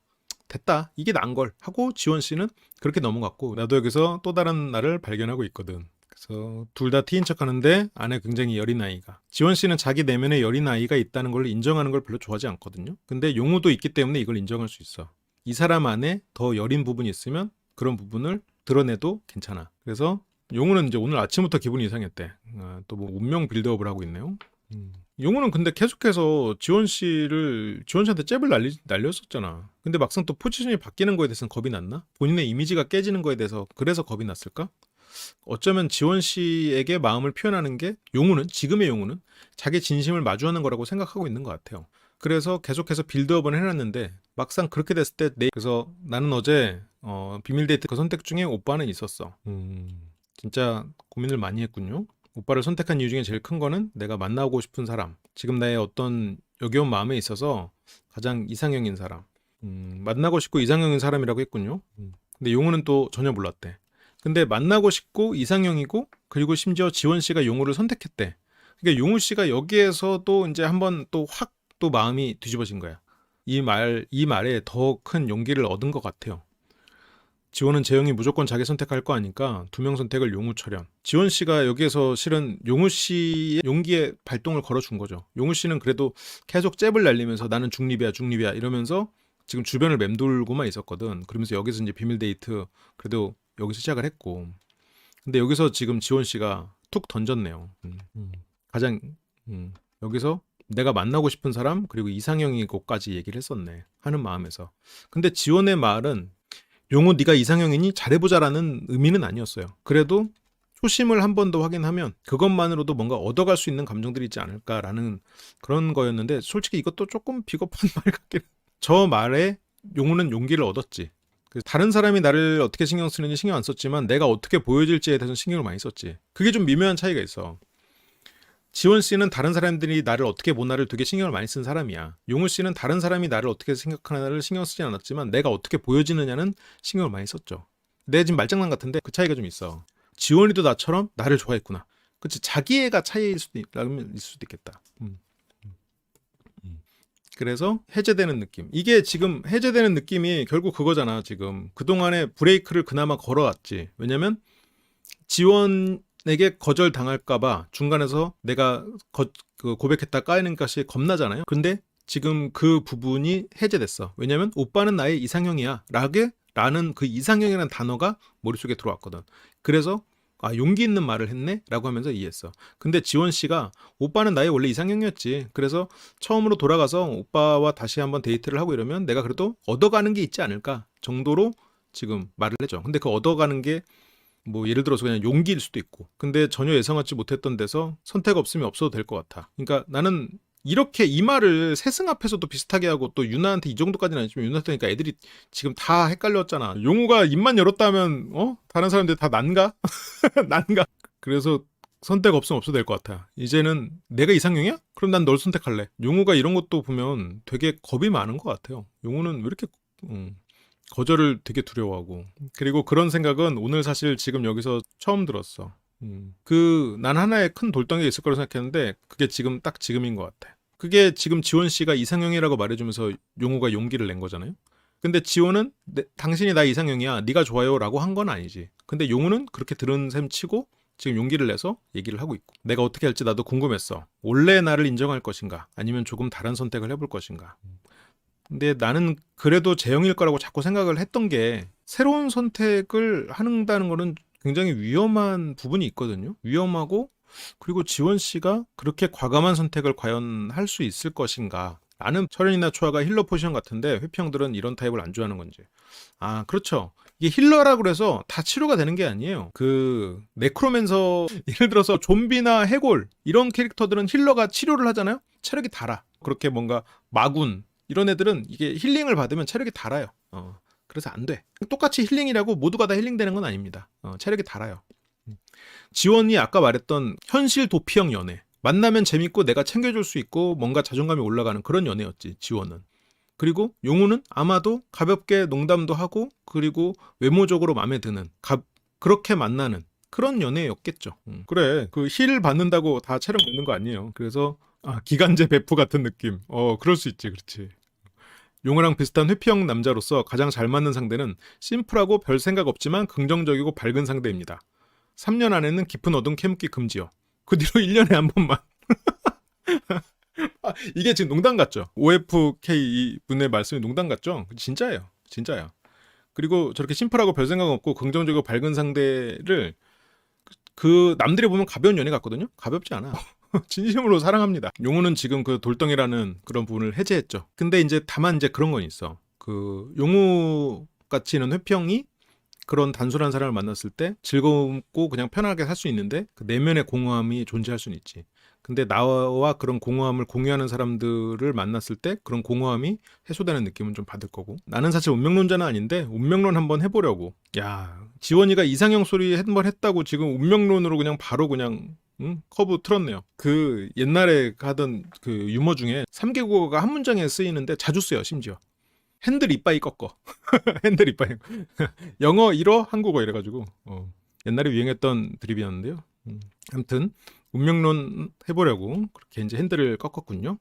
됐다. 이게 난 걸 하고 지원 씨는 그렇게 넘어갔고, 나도 여기서 또 다른 나를 발견하고 있거든. 그래서 둘 다 티인 척하는데 안에 굉장히 여린 아이가. 지원 씨는 자기 내면에 여린 아이가 있다는 걸 인정하는 걸 별로 좋아하지 않거든요. 근데 용우도 있기 때문에 이걸 인정할 수 있어. 이 사람 안에 더 여린 부분이 있으면 그런 부분을 드러내도 괜찮아. 그래서 용우는 이제 오늘 아침부터 기분이 이상했대. 또 뭐 운명 빌드업을 하고 있네요. 용우는 근데 계속해서 지원 씨한테 잽을 날렸었잖아. 근데 막상 또 포지션이 바뀌는 거에 대해서는 겁이 났나? 본인의 이미지가 깨지는 거에 대해서 그래서 겁이 났을까? 어쩌면 지원 씨에게 마음을 표현하는 게 지금의 용우는 자기 진심을 마주하는 거라고 생각하고 있는 것 같아요. 그래서 계속해서 빌드업을 해놨는데 막상 그렇게 됐을 때 그래서 나는 어제 비밀 데이트 그 선택 중에 오빠는 있었어. 진짜 고민을 많이 했군요. 오빠를 선택한 이유 중에 제일 큰 거는 내가 만나고 싶은 사람, 지금 나의 어떤 여겨온 마음에 있어서 가장 이상형인 사람, 만나고 싶고 이상형인 사람이라고 했군요. 근데 용우는 또 전혀 몰랐대. 근데 만나고 싶고 이상형이고, 그리고 심지어 지원 씨가 용우를 선택했대. 그러니까 용우 씨가 여기에서도 이제 한번 또 확 또 마음이 뒤집어진 거야. 이 말에 더 큰 용기를 얻은 것 같아요. 지원은 재영이 무조건 자기 선택할 거 아니까 두 명 선택을 용우 철현. 지원 씨가 여기에서 실은 용우 씨의 용기에 발동을 걸어준 거죠. 용우 씨는 그래도 계속 잽을 날리면서 나는 중립이야 중립이야 이러면서 지금 주변을 맴돌고만 있었거든. 그러면서 여기서 이제 비밀 데이트 그래도 여기서 시작을 했고, 근데 여기서 지금 지원 씨가 툭 던졌네요. 가장 여기서 내가 만나고 싶은 사람 그리고 이상형이고까지 얘기를 했었네 하는 마음에서. 근데 지원의 말은 용우 네가 이상형이니 잘해보자라는 의미는 아니었어요. 그래도 초심을 한 번 더 확인하면 그것만으로도 뭔가 얻어갈 수 있는 감정들이 있지 않을까라는 그런 거였는데, 솔직히 이것도 조금 비겁한 말 같긴. 저 말에 용우는 용기를 얻었지. 다른 사람이 나를 어떻게 신경 쓰는지 신경 안 썼지만 내가 어떻게 보여질지에 대해서 신경을 많이 썼지. 그게 좀 미묘한 차이가 있어. 지원 씨는 다른 사람들이 나를 어떻게 보나를 되게 신경을 많이 쓴 사람이야. 용우 씨는 다른 사람이 나를 어떻게 생각하나를 신경 쓰지 않았지만 내가 어떻게 보여지느냐는 신경을 많이 썼죠. 내 지금 말장난 같은데 그 차이가 좀 있어. 지원이도 나처럼 나를 좋아했구나. 그치, 자기애가 차이일 수도 있겠다. 그래서 해제되는 느낌. 이게 지금 해제되는 느낌이 결국 그거잖아. 지금 그동안에 브레이크를 그나마 걸어왔지. 왜냐면 지원에게 거절당할까봐 중간에서 내가 고백했다 까이는 것이 겁나잖아요. 근데 지금 그 부분이 해제됐어. 왜냐면 오빠는 나의 이상형이야 라는 그 이상형이라는 단어가 머릿속에 들어왔거든. 그래서 아, 용기 있는 말을 했네? 라고 하면서 이해했어. 근데 지원 씨가 오빠는 나의 원래 이상형이었지. 그래서 처음으로 돌아가서 오빠와 다시 한번 데이트를 하고 이러면 내가 그래도 얻어가는 게 있지 않을까 정도로 지금 말을 했죠. 근데 그 얻어가는 게 뭐 예를 들어서 그냥 용기일 수도 있고, 근데 전혀 예상하지 못했던 데서 선택 없으면 없어도 될 것 같아. 그러니까 나는 이렇게 이 말을 세승 앞에서도 비슷하게 하고 또 유나한테 이 정도까지는 아니지만 유나한테 니까 애들이 지금 다 헷갈렸잖아. 용우가 입만 열었다면 다른 사람들 다 난가? 난가? 그래서 선택 없으면 없어도 될 것 같아. 이제는 내가 이상형이야? 그럼 난 널 선택할래. 용우가 이런 것도 보면 되게 겁이 많은 것 같아요. 용우는 왜 이렇게 거절을 되게 두려워하고. 그리고 그런 생각은 오늘 사실 지금 여기서 처음 들었어. 난 하나의 큰 돌덩이가 있을 거라고 생각했는데 그게 지금 딱 지금인 것 같아. 그게 지금 지원 씨가 이상형이라고 말해주면서 용우가 용기를 낸 거잖아요. 근데 지원은 당신이 나 이상형이야, 네가 좋아요 라고 한 건 아니지. 근데 용우는 그렇게 들은 셈 치고 지금 용기를 내서 얘기를 하고 있고, 내가 어떻게 할지 나도 궁금했어. 원래 나를 인정할 것인가 아니면 조금 다른 선택을 해볼 것인가. 근데 나는 그래도 재영일 거라고 자꾸 생각을 했던 게, 새로운 선택을 한다는 거는 굉장히 위험한 부분이 있거든요. 위험하고, 그리고 지원 씨가 그렇게 과감한 선택을 과연 할 수 있을 것인가. 나는 철현이나 초아가 힐러 포지션 같은데 회평들은 이런 타입을 안 좋아하는 건지. 아, 그렇죠. 이게 힐러라고 그래서 다 치료가 되는 게 아니에요. 네크로맨서 예를 들어서 좀비나 해골 이런 캐릭터들은 힐러가 치료를 하잖아요. 체력이 달아. 그렇게 뭔가 마군 이런 애들은 이게 힐링을 받으면 체력이 달아요. 그래서 안 돼. 똑같이 힐링이라고 모두가 다 힐링되는 건 아닙니다. 체력이 달아요. 지원이 아까 말했던 현실 도피형 연애. 만나면 재밌고 내가 챙겨줄 수 있고 뭔가 자존감이 올라가는 그런 연애였지, 지원은. 그리고 용우는 아마도 가볍게 농담도 하고 그리고 외모적으로 마음에 드는 그렇게 만나는 그런 연애였겠죠. 그래, 그 힐 받는다고 다 체력 먹는 거 아니에요. 그래서 기간제 배프 같은 느낌. 그럴 수 있지. 그렇지. 용우랑 비슷한 회피형 남자로서 가장 잘 맞는 상대는 심플하고 별 생각 없지만 긍정적이고 밝은 상대입니다. 3년 안에는 깊은 어둠 캐묻기 금지요. 그 뒤로 1년에 한 번만. 이게 지금 농담 같죠? OFK 분의 말씀이 농담 같죠? 진짜예요. 진짜야. 그리고 저렇게 심플하고 별 생각 없고 긍정적이고 밝은 상대를 남들이 보면 가벼운 연애 같거든요? 가볍지 않아. 진심으로 사랑합니다. 용우는 지금 그 돌덩이라는 그런 부분을 해제했죠. 근데 이제 다만 이제 그런 건 있어. 용우 같이 있는 회평이 그런 단순한 사람을 만났을 때 즐겁고 그냥 편하게 살 수 있는데 그 내면의 공허함이 존재할 수는 있지. 근데 나와 그런 공허함을 공유하는 사람들을 만났을 때 그런 공허함이 해소되는 느낌은 좀 받을 거고. 나는 사실 운명론자는 아닌데 운명론 한번 해보려고. 야, 지원이가 이상형 소리 한번 했다고 지금 운명론으로 그냥 바로 그냥 커브 틀었네요. 옛날에 하던 유머 중에 3개국어가 한 문장에 쓰이는데 자주 써요. 심지어 핸들 이빠이 꺾어. 핸들 이빠이. 영어 1어 한국어 이래가지고 옛날에 유행했던 드립이었는데요. 아무튼 운명론 해보려고 그렇게 이제 핸들을 꺾었군요.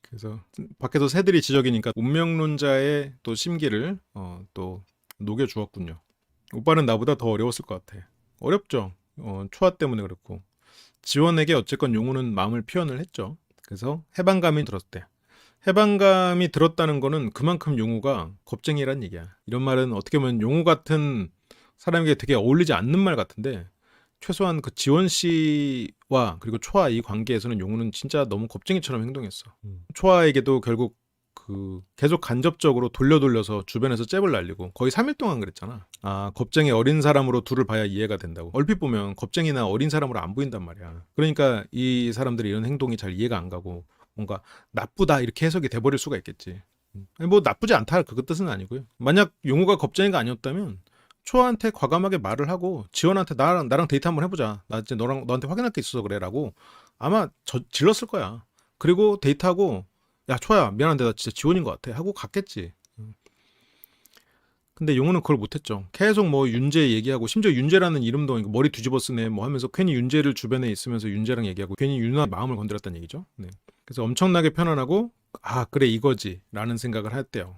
그래서 밖에서 새들이 지적이니까 운명론자의 또 심기를 또 녹여주었군요. 오빠는 나보다 더 어려웠을 것 같아. 어렵죠. 초아 때문에 그렇고. 지원에게 어쨌건 용우는 마음을 표현을 했죠. 그래서 해방감이 들었대. 해방감이 들었다는 거는 그만큼 용우가 겁쟁이란 얘기야. 이런 말은 어떻게 보면 용우 같은 사람에게 되게 어울리지 않는 말 같은데 최소한 그 지원 씨와 그리고 초아 이 관계에서는 용우는 진짜 너무 겁쟁이처럼 행동했어. 초아에게도 결국 그 계속 간접적으로 돌려서 주변에서 잽을 날리고 거의 3일 동안 그랬잖아. 아, 겁쟁이 어린 사람으로 둘을 봐야 이해가 된다고. 얼핏 보면 겁쟁이나 어린 사람으로 안 보인단 말이야. 그러니까 이 사람들이 이런 행동이 잘 이해가 안 가고 뭔가 나쁘다 이렇게 해석이 돼버릴 수가 있겠지. 아니, 뭐 나쁘지 않다 그 뜻은 아니고요. 만약 용우가 겁쟁이가 아니었다면 초아한테 과감하게 말을 하고 지원한테 나랑 데이트 한번 해보자. 나 이제 너한테 확인할 게 있어서 그래라고 아마 질렀을 거야. 그리고 데이트하고 야 초아야 미안한데 나 진짜 지원인 것 같아 하고 갔겠지. 근데 용우는 그걸 못했죠. 계속 뭐 윤재 얘기하고 심지어 윤재라는 이름도 머리 뒤집어 쓰네 뭐 하면서 괜히 윤재를 주변에 있으면서 윤재랑 얘기하고 괜히 윤아 마음을 건드렸다는 얘기죠. 네. 그래서 엄청나게 편안하고 아 그래 이거지 라는 생각을 했대요.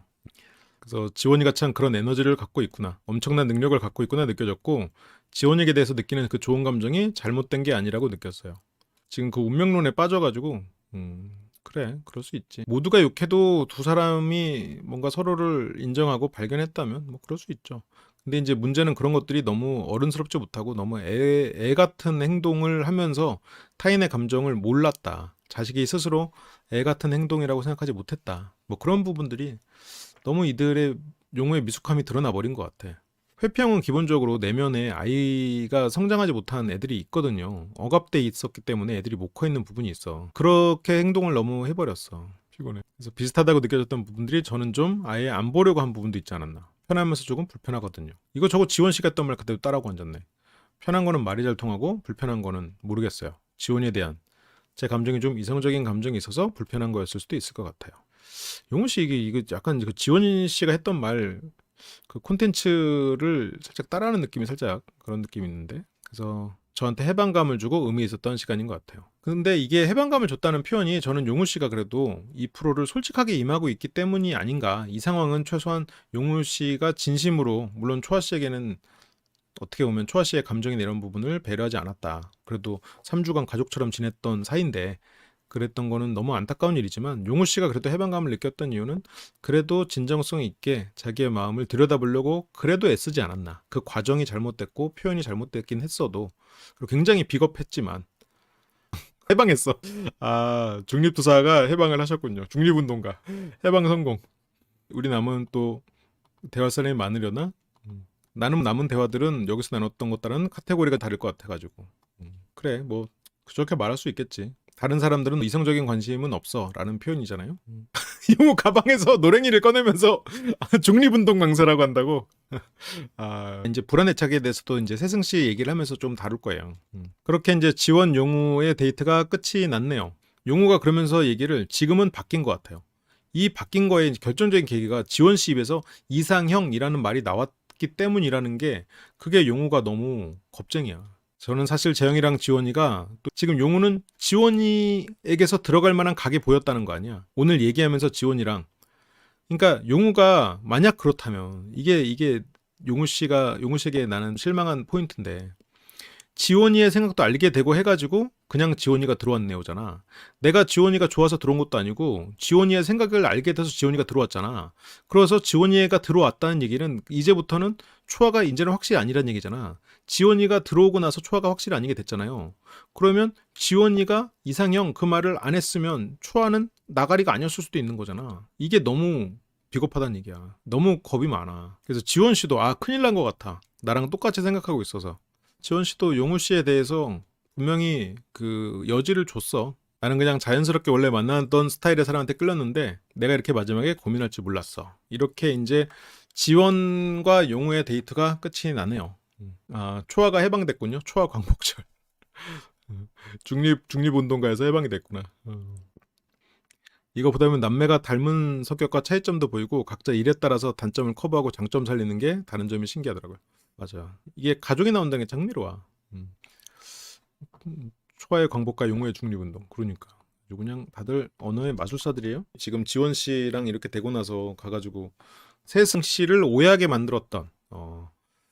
그래서 지원이가 참 그런 에너지를 갖고 있구나. 엄청난 능력을 갖고 있구나 느껴졌고 지원에게 대해서 느끼는 그 좋은 감정이 잘못된 게 아니라고 느꼈어요. 지금 그 운명론에 빠져가지고 그래 그럴 수 있지. 모두가 욕해도 두 사람이 뭔가 서로를 인정하고 발견했다면 뭐 그럴 수 있죠. 근데 이제 문제는 그런 것들이 너무 어른스럽지 못하고 너무 애 같은 행동을 하면서 타인의 감정을 몰랐다. 자식이 스스로 애 같은 행동이라고 생각하지 못했다. 뭐 그런 부분들이 너무 이들의 용어의 미숙함이 드러나 버린 것 같아. 회평은 기본적으로 내면에 아이가 성장하지 못한 애들이 있거든요. 억압돼 있었기 때문에 애들이 못 커 있는 부분이 있어. 그렇게 행동을 너무 해버렸어. 피곤해. 그래서 비슷하다고 느껴졌던 부분들이 저는 좀 아예 안 보려고 한 부분도 있지 않았나. 편하면서 조금 불편하거든요. 이거 저거 지원 씨가 했던 말 그대로 따라하고 앉았네. 편한 거는 말이 잘 통하고 불편한 거는 모르겠어요. 지원에 대한 제 감정이 좀 이성적인 감정이 있어서 불편한 거였을 수도 있을 것 같아요. 용훈 씨 이게 약간 그 지원 씨가 했던 말 그 콘텐츠를 살짝 따라하는 느낌이 살짝 그런 느낌이 있는데 그래서 저한테 해방감을 주고 의미 있었던 시간인 것 같아요. 근데 이게 해방감을 줬다는 표현이 저는 용우 씨가 그래도 이 프로를 솔직하게 임하고 있기 때문이 아닌가. 이 상황은 최소한 용우 씨가 진심으로 물론 초아 씨에게는 어떻게 보면 초아 씨의 감정이 이런 부분을 배려하지 않았다. 그래도 3주간 가족처럼 지냈던 사이인데 그랬던 거는 너무 안타까운 일이지만 용우 씨가 그래도 해방감을 느꼈던 이유는 그래도 진정성 있게 자기의 마음을 들여다보려고 그래도 애쓰지 않았나. 그 과정이 잘못됐고 표현이 잘못됐긴 했어도 그리고 굉장히 비겁했지만 해방했어. 아 중립투사가 해방을 하셨군요. 중립운동가 해방 성공. 우리 남은 또 대화 사람이 많으려나? 나는 남은 대화들은 여기서 나눴던 것과는 카테고리가 다를 것 같아가지고 그래 뭐 그렇게 말할 수 있겠지. 다른 사람들은 이성적인 관심은 없어 라는 표현이잖아요. 이모 가방에서 노랭이를 꺼내면서 중립운동 강사라고 한다고. 아, 이제 불안해착에 대해서도 이제 세승 씨 얘기를 하면서 좀 다룰 거예요. 그렇게 이제 지원 용우의 데이트가 끝이 났네요. 용우가 그러면서 얘기를 지금은 바뀐 것 같아요. 이 바뀐 거에 결정적인 계기가 지원 씨 입에서 이상형이라는 말이 나왔기 때문이라는 게 그게 용우가 너무 겁쟁이야. 저는 사실 재영이랑 지원이가 또 지금 용우는 지원이에게서 들어갈 만한 각이 보였다는 거 아니야. 오늘 얘기하면서 지원이랑 그러니까 용우가 만약 그렇다면 이게 용우 씨에게 나는 실망한 포인트인데 지원이의 생각도 알게 되고 해가지고 그냥 지원이가 들어왔네요잖아. 내가 지원이가 좋아서 들어온 것도 아니고 지원이의 생각을 알게 돼서 지원이가 들어왔잖아. 그래서 지원이가 들어왔다는 얘기는 이제부터는 초아가 이제는 확실히 아니란 얘기잖아. 지원이가 들어오고 나서 초아가 확실히 아니게 됐잖아요. 그러면 지원이가 이상형 그 말을 안 했으면 초아는 나가리가 아니었을 수도 있는 거잖아. 이게 너무 비겁하다는 얘기야. 너무 겁이 많아. 그래서 지원 씨도 아 큰일 난 것 같아. 나랑 똑같이 생각하고 있어서. 지원 씨도 용우 씨에 대해서 분명히 그 여지를 줬어. 나는 그냥 자연스럽게 원래 만났던 스타일의 사람한테 끌렸는데 내가 이렇게 마지막에 고민할 줄 몰랐어. 이렇게 이제 지원과 용우의 데이트가 끝이 나네요. 아, 초아가 해방됐군요. 초아 광복절. 중립운동가에서 해방이 됐구나. 이거 보다 보면 남매가 닮은 성격과 차이점도 보이고 각자 일에 따라서 단점을 커버하고 장점 살리는 게 다른 점이 신기하더라고요. 맞아. 이게 가족이 나온다는 게 장미로워. 초아의 광복과 용우의 중립운동. 그러니까. 그냥 다들 언어의 마술사들이에요. 지금 지원 씨랑 이렇게 되고 나서 가가지고 세승 씨를 오해하게 만들었던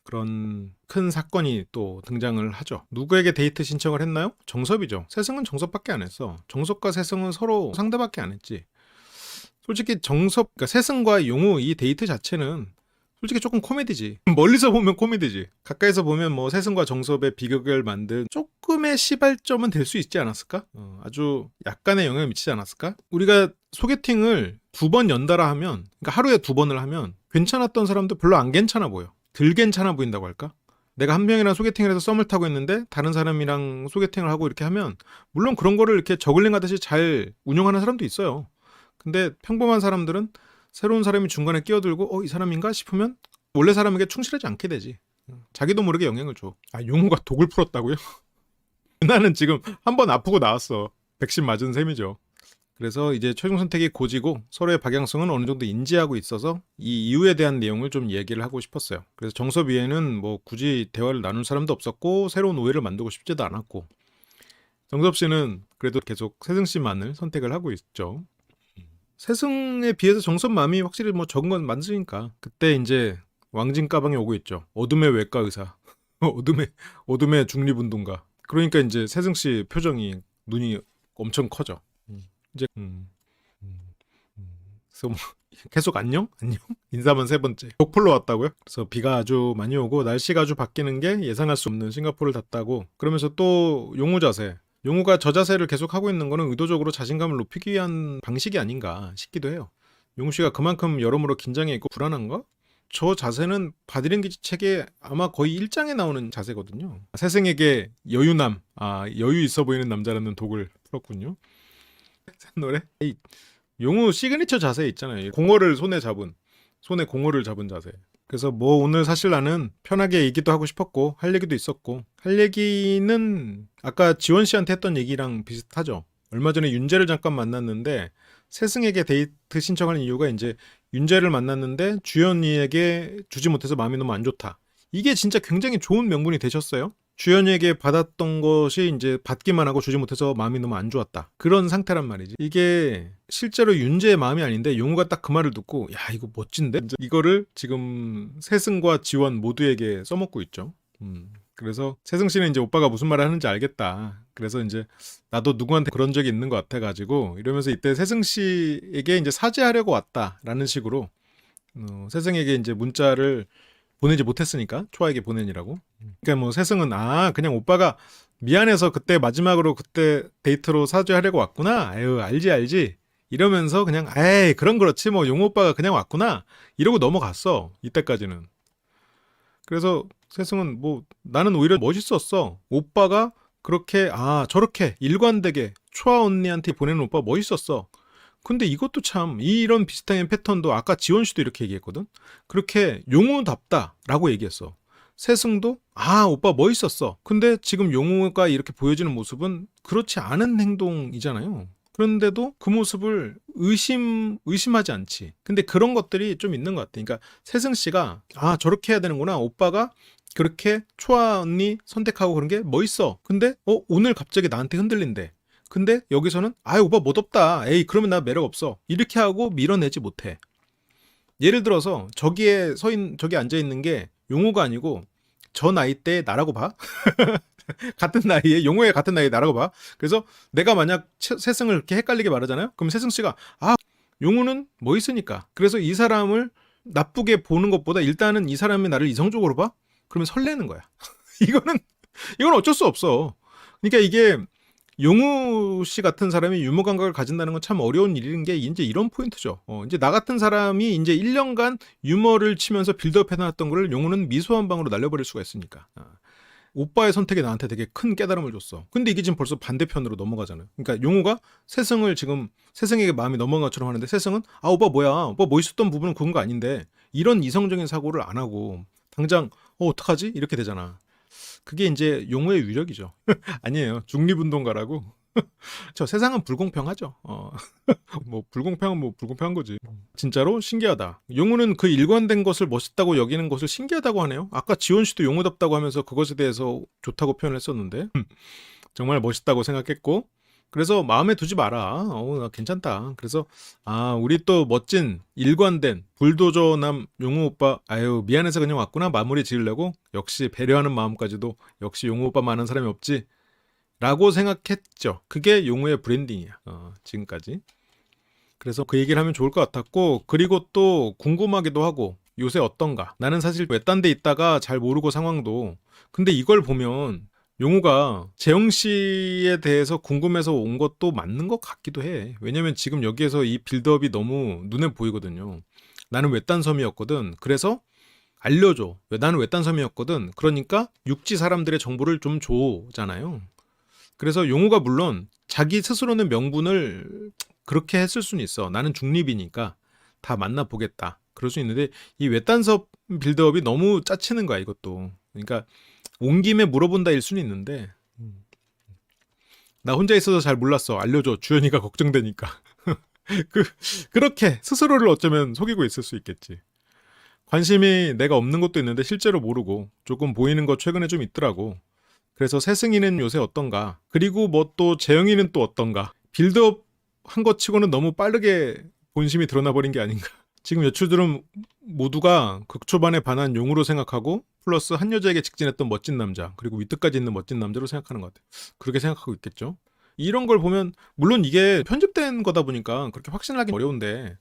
그런 큰 사건이 또 등장을 하죠. 누구에게 데이트 신청을 했나요? 정섭이죠. 세승은 정섭밖에 안 했어. 정섭과 세승은 서로 상대밖에 안 했지. 솔직히 그러니까 세승과 용우 이 데이트 자체는 솔직히 조금 코미디지. 멀리서 보면 코미디지. 가까이서 보면 뭐 세승과 정섭의 비극을 만든 조금의 시발점은 될 수 있지 않았을까? 아주 약간의 영향을 미치지 않았을까? 우리가 소개팅을 2번 연달아 하면, 그러니까 하루에 2번을 하면 괜찮았던 사람도 별로 안 괜찮아 보여. 덜 괜찮아 보인다고 할까? 내가 한 명이랑 소개팅을 해서 썸을 타고 있는데 다른 사람이랑 소개팅을 하고 이렇게 하면 물론 그런 거를 이렇게 저글링 하듯이 잘 운영하는 사람도 있어요. 근데 평범한 사람들은 새로운 사람이 중간에 끼어들고 이 사람인가 싶으면 원래 사람에게 충실하지 않게 되지. 자기도 모르게 영향을 줘. 용우가 독을 풀었다고요? 나는 지금 한 번 아프고 나왔어. 백신 맞은 셈이죠. 그래서 이제 최종 선택이 고지고 서로의 박양성은 어느 정도 인지하고 있어서 이 이유에 대한 내용을 좀 얘기를 하고 싶었어요. 그래서 정섭 위에는 뭐 굳이 대화를 나눌 사람도 없었고 새로운 오해를 만들고 싶지도 않았고 정섭 씨는 그래도 계속 세승 씨만을 선택을 하고 있죠. 세승에 비해서 정섭 마음이 확실히 뭐 적은 건 맞으니까 그때 이제 왕진 가방이 오고 있죠. 어둠의 외과 의사, 어둠의 중립운동가. 그러니까 이제 세승 씨 표정이 눈이 엄청 커져. 이제 그래서 뭐 계속 안녕 인사만 3번째 독풀로 왔다고요. 그래서 비가 아주 많이 오고 날씨가 아주 바뀌는 게 예상할 수 없는 싱가포르를 탔다고. 그러면서 또 용우 자세. 용우가 저 자세를 계속 하고 있는 거는 의도적으로 자신감을 높이기 위한 방식이 아닌가 싶기도 해요. 용우 씨가 그만큼 여러모로 긴장해 있고 불안한가? 저 자세는 바디랭귀지 책에 아마 거의 1장에 나오는 자세거든요. 세승에게 여유 있어 보이는 남자라는 독을 풀었군요. 노래? 용우 시그니처 자세 있잖아요. 손에 공어를 잡은 자세. 그래서 뭐 오늘 사실 나는 편하게 얘기도 하고 싶었고 할 얘기도 있었고 할 얘기는 아까 지원 씨한테 했던 얘기랑 비슷하죠. 얼마 전에 윤재를 잠깐 만났는데 세승에게 데이트 신청하는 이유가 이제 윤재를 만났는데 주연이에게 주지 못해서 마음이 너무 안 좋다. 이게 진짜 굉장히 좋은 명분이 되셨어요. 주연이에게 받았던 것이 이제 받기만 하고 주지 못해서 마음이 너무 안 좋았다. 그런 상태란 말이지. 이게 실제로 윤재의 마음이 아닌데 용우가 딱 그 말을 듣고 야 이거 멋진데? 이거를 지금 세승과 지원 모두에게 써먹고 있죠. 그래서 세승 씨는 이제 오빠가 무슨 말을 하는지 알겠다. 그래서 이제 나도 누구한테 그런 적이 있는 것 같아가지고 이러면서 이때 세승 씨에게 이제 사죄하려고 왔다라는 식으로 세승에게 이제 문자를 보내지 못했으니까 초아에게 보내니라고. 그러니까 뭐 세승은 그냥 오빠가 미안해서 그때 마지막으로 그때 데이트로 사죄하려고 왔구나. 아유 알지 이러면서 그냥 에이 그럼 그렇지 뭐 용호 오빠가 그냥 왔구나 이러고 넘어갔어. 이때까지는. 그래서 세승은 뭐 나는 오히려 멋있었어. 오빠가 그렇게 저렇게 일관되게 초아 언니한테 보내는 오빠 멋있었어. 근데 이것도 참 이런 비슷한 패턴도 아까 지원 씨도 이렇게 얘기했거든. 그렇게 용우답다라고 얘기했어. 세승도 오빠 멋있었어. 근데 지금 용우가 이렇게 보여지는 모습은 그렇지 않은 행동이잖아요. 그런데도 그 모습을 의심하지 않지. 근데 그런 것들이 좀 있는 것 같아. 그러니까 세승 씨가 저렇게 해야 되는구나. 오빠가 그렇게 초아 언니 선택하고 그런 게 멋있어. 근데 오늘 갑자기 나한테 흔들린대. 근데 여기서는 오빠 멋없다. 에이 그러면 나 매력 없어. 이렇게 하고 밀어내지 못해. 예를 들어서 저기 앉아있는 게 용우가 아니고 저 나이 때 나라고 봐. 같은 나이에 용우의 같은 나이에 나라고 봐. 그래서 내가 만약 세승을 이렇게 헷갈리게 말하잖아요. 그럼 세승 씨가 용우는 멋있으니까. 그래서 이 사람을 나쁘게 보는 것보다 일단은 이 사람이 나를 이성적으로 봐. 그러면 설레는 거야. 이건 어쩔 수 없어. 그러니까 이게 용우 씨 같은 사람이 유머 감각을 가진다는 건 참 어려운 일인 게 이제 이런 포인트죠. 이제 나 같은 사람이 이제 1년간 유머를 치면서 빌드업 해놨던 거를 용우는 미소 한 방으로 날려버릴 수가 있으니까. 오빠의 선택이 나한테 되게 큰 깨달음을 줬어. 근데 이게 지금 벌써 반대편으로 넘어가잖아요. 그러니까 용우가 세승에게 마음이 넘어간 것처럼 하는데 세승은 오빠 뭐야? 오빠 멋있었던 부분은 그런 거 아닌데 이런 이성적인 사고를 안 하고 당장 어떡하지? 이렇게 되잖아. 그게 이제 용우의 위력이죠. 아니에요. 중립운동가라고. 저 세상은 불공평하죠. 뭐 불공평은 뭐 불공평한 거지. 진짜로 신기하다. 용우는 그 일관된 것을 멋있다고 여기는 것을 신기하다고 하네요. 아까 지원 씨도 용우답다고 하면서 그것에 대해서 좋다고 표현을 했었는데 정말 멋있다고 생각했고 그래서 마음에 두지 마라. 나 괜찮다. 그래서 우리 또 멋진 일관된 불도저남 용우 오빠, 아유 미안해서 그냥 왔구나 마무리 지으려고. 역시 배려하는 마음까지도 역시 용우 오빠 많은 사람이 없지 라고 생각했죠. 그게 용우의 브랜딩이야. 지금까지. 그래서 그 얘기를 하면 좋을 것 같았고, 그리고 또 궁금하기도 하고 요새 어떤가. 나는 사실 외딴 데 있다가 잘 모르고 상황도. 근데 이걸 보면 용우가 재영 씨에 대해서 궁금해서 온 것도 맞는 것 같기도 해. 왜냐면 지금 여기에서 이 빌드업이 너무 눈에 보이거든요. 나는 외딴 섬이었거든. 그래서 알려줘. 나는 외딴 섬이었거든. 그러니까 육지 사람들의 정보를 좀 줘잖아요. 그래서 용우가 물론 자기 스스로는 명분을 그렇게 했을 수는 있어. 나는 중립이니까 다 만나보겠다. 그럴 수 있는데 이 외딴섬 빌드업이 너무 짜치는 거야 이것도. 그러니까 온 김에 물어본다일 수는 있는데 나 혼자 있어서 잘 몰랐어. 알려줘. 주연이가 걱정되니까. 그렇게 스스로를 어쩌면 속이고 있을 수 있겠지. 관심이 내가 없는 것도 있는데 실제로 모르고 조금 보이는 거 최근에 좀 있더라고. 그래서 세승이는 요새 어떤가? 그리고 뭐 또 재영이는 또 어떤가? 빌드업 한 것 치고는 너무 빠르게 본심이 드러나 버린 게 아닌가? 지금 여추들은 모두가 극초반에 반한 용으로 생각하고 플러스 한 여자에게 직진했던 멋진 남자, 그리고 위트까지 있는 멋진 남자로 생각하는 것 같아요. 그렇게 생각하고 있겠죠. 이런 걸 보면 물론 이게 편집된 거다 보니까 그렇게 확신하기 어려운데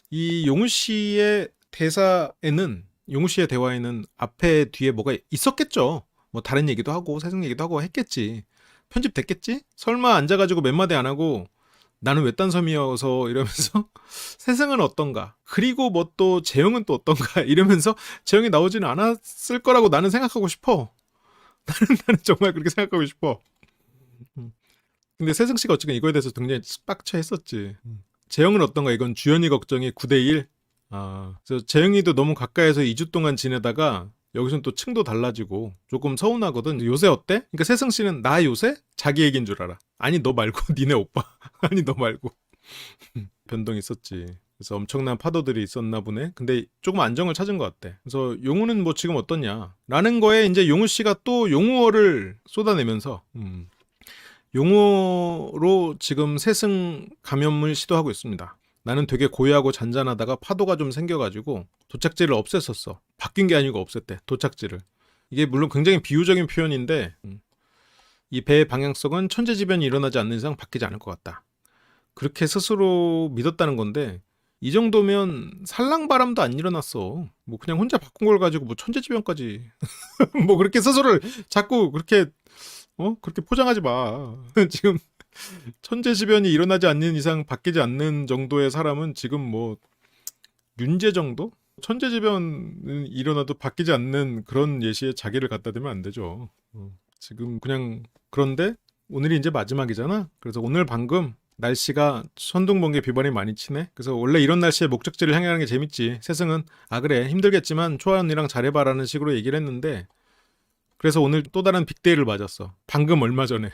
이 용우 씨의 대사에는, 용우 씨의 대화에는 앞에 뒤에 뭐가 있었겠죠. 뭐 다른 얘기도 하고 세상 얘기도 하고 했겠지. 편집됐겠지? 설마 앉아가지고 몇 마디 안 하고 나는 외딴 섬이어서 이러면서 세상은 어떤가? 그리고 뭐 또 재영은 또 어떤가? 이러면서 재영이 나오지는 않았을 거라고 나는 생각하고 싶어. 나는 정말 그렇게 생각하고 싶어. 근데 세승 씨가 어쨌든 이거에 대해서 굉장히 빡쳐 했었지. 재영은 어떤가? 이건 주연이 걱정이 9대1. 그래서 재영이도 너무 가까이서 2주 동안 지내다가 여기서는 또 층도 달라지고 조금 서운하거든. 요새 어때? 그러니까 세승 씨는 나 요새? 자기 얘기인 줄 알아. 아니 너 말고 니네 오빠. 아니 너 말고. 변동이 있었지. 그래서 엄청난 파도들이 있었나 보네. 근데 조금 안정을 찾은 것 같아. 그래서 용우는 뭐 지금 어떻냐? 라는 거에 이제 용우 씨가 또 용우어를 쏟아내면서 용우로 지금 세승 감염을 시도하고 있습니다. 나는 되게 고요하고 잔잔하다가 파도가 좀 생겨가지고 도착지를 없앴었어. 바뀐 게 아니고 없앴대. 도착지를. 이게 물론 굉장히 비유적인 표현인데 이 배의 방향성은 천재지변이 일어나지 않는 이상 바뀌지 않을 것 같다. 그렇게 스스로 믿었다는 건데 이 정도면 살랑바람도 안 일어났어. 뭐 그냥 혼자 바꾼 걸 가지고 뭐 천재지변까지 뭐 그렇게 스스로를 자꾸 그렇게 그렇게 포장하지 마. 지금 천재지변이 일어나지 않는 이상 바뀌지 않는 정도의 사람은 지금 뭐 윤재 정도? 천재지변은 일어나도 바뀌지 않는 그런 예시에 자기를 갖다 대면 안 되죠. 지금 그냥 그런데 오늘이 이제 마지막이잖아. 그래서 오늘 방금 날씨가 천둥번개 비바람이 많이 치네. 그래서 원래 이런 날씨에 목적지를 향해 가는 게 재밌지. 세승은 그래 힘들겠지만 초아 언니랑 잘해봐라는 식으로 얘기를 했는데 그래서 오늘 또 다른 빅데이를 맞았어. 방금 얼마 전에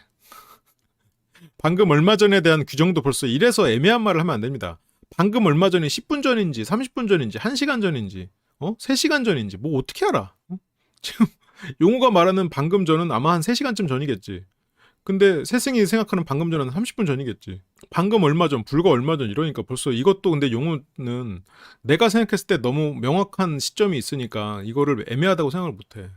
대한 규정도 벌써 이래서 애매한 말을 하면 안 됩니다. 방금 얼마 전이 10분 전인지 30분 전인지 1시간 전인지 3시간 전인지 뭐 어떻게 알아? 지금 용우가 말하는 방금 전은 아마 한 3시간쯤 전이겠지. 근데 세승이 생각하는 방금 전은 30분 전이겠지. 방금 얼마 전, 불과 얼마 전 이러니까 벌써 이것도 근데 용우는 내가 생각했을 때 너무 명확한 시점이 있으니까 이거를 애매하다고 생각을 못해.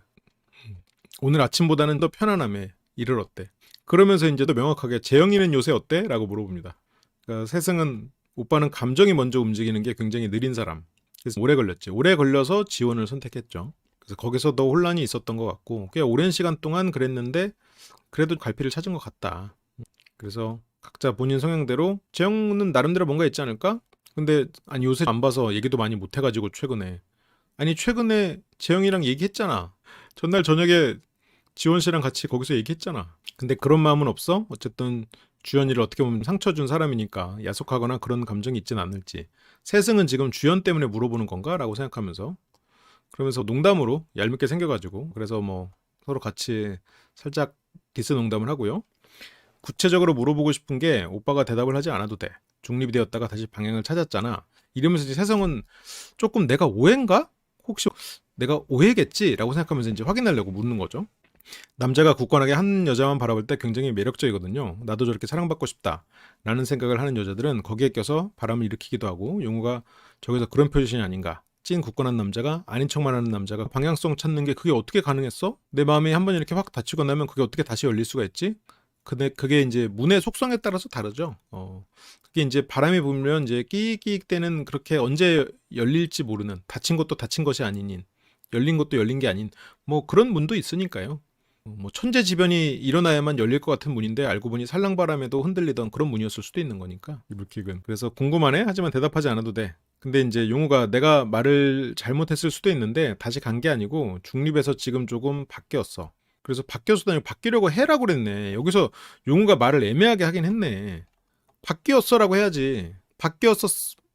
오늘 아침보다는 더 편안함에 일을 어때? 그러면서 이제 또 명확하게 재영이는 요새 어때? 라고 물어봅니다. 그러니까 세승은 오빠는 감정이 먼저 움직이는 게 굉장히 느린 사람. 그래서 오래 걸렸지. 오래 걸려서 지원을 선택했죠. 그래서 거기서 더 혼란이 있었던 것 같고 꽤 오랜 시간 동안 그랬는데 그래도 갈피를 찾은 것 같다. 그래서 각자 본인 성향대로 재영은 나름대로 뭔가 있지 않을까? 근데 아니 요새 안 봐서 얘기도 많이 못 해가지고 최근에 재영이랑 얘기했잖아. 전날 저녁에 지원 씨랑 같이 거기서 얘기했잖아. 근데 그런 마음은 없어? 어쨌든 주연이를 어떻게 보면 상처 준 사람이니까 야속하거나 그런 감정이 있진 않을지. 세승은 지금 주연 때문에 물어보는 건가? 라고 생각하면서 그러면서 농담으로 얄밉게 생겨가지고 그래서 뭐 서로 같이 살짝 디스 농담을 하고요. 구체적으로 물어보고 싶은 게 오빠가 대답을 하지 않아도 돼. 중립이 되었다가 다시 방향을 찾았잖아. 이러면서 이제 세성은 조금 내가 오해인가? 혹시 내가 오해겠지? 라고 생각하면서 이제 확인하려고 묻는 거죠. 남자가 굳건하게 한 여자만 바라볼 때 굉장히 매력적이거든요. 나도 저렇게 사랑받고 싶다 라는 생각을 하는 여자들은 거기에 껴서 바람을 일으키기도 하고, 용우가 저기서 그런 표시이 아닌가. 찐 굳건한 남자가 아닌 척만 하는 남자가 방향성 찾는 게 그게 어떻게 가능했어? 내 마음이 한번 이렇게 확 닫히고 나면 그게 어떻게 다시 열릴 수가 있지? 근데 그게 이제 문의 속성에 따라서 다르죠. 그게 이제 바람이 불면 이제 끼익끼익 대는, 그렇게 언제 열릴지 모르는, 닫힌 것도 닫힌 것이 아닌, 열린 것도 열린 게 아닌 뭐 그런 문도 있으니까요. 뭐 천재지변이 일어나야만 열릴 것 같은 문인데 알고 보니 살랑바람에도 흔들리던 그런 문이었을 수도 있는 거니까, 이불킥은. 그래서 궁금하네? 하지만 대답하지 않아도 돼. 근데 이제 용우가 내가 말을 잘못했을 수도 있는데 다시 간 게 아니고 중립에서 지금 조금 바뀌었어. 그래서 바뀌었어도 아니고 바뀌려고 해라고 그랬네. 여기서 용우가 말을 애매하게 하긴 했네. 바뀌었어라고 해야지. 바뀌었어.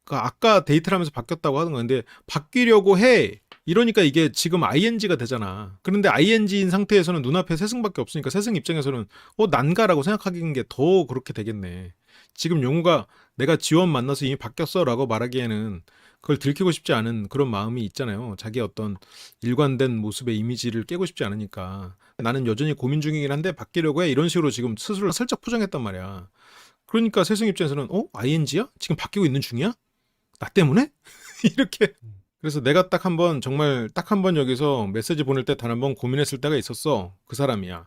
아까 데이트를 하면서 바뀌었다고 하는 건데 바뀌려고 해. 이러니까 이게 지금 ing가 되잖아. 그런데 ing인 상태에서는 눈앞에 세승밖에 없으니까 세승 입장에서는 난가라고 생각하기는 게 더 그렇게 되겠네. 지금 용우가 내가 지원 만나서 이미 바뀌었어 라고 말하기에는 그걸 들키고 싶지 않은 그런 마음이 있잖아요. 자기 어떤 일관된 모습의 이미지를 깨고 싶지 않으니까. 나는 여전히 고민 중이긴 한데 바뀌려고 해. 이런 식으로 지금 스스로 살짝 포장했단 말이야. 그러니까 세승 입장에서는 ing야? 지금 바뀌고 있는 중이야? 나 때문에? 이렇게. 그래서 내가 딱 한 번, 정말 딱 한 번 여기서 메시지 보낼 때 단 한 번 고민했을 때가 있었어. 그 사람이야.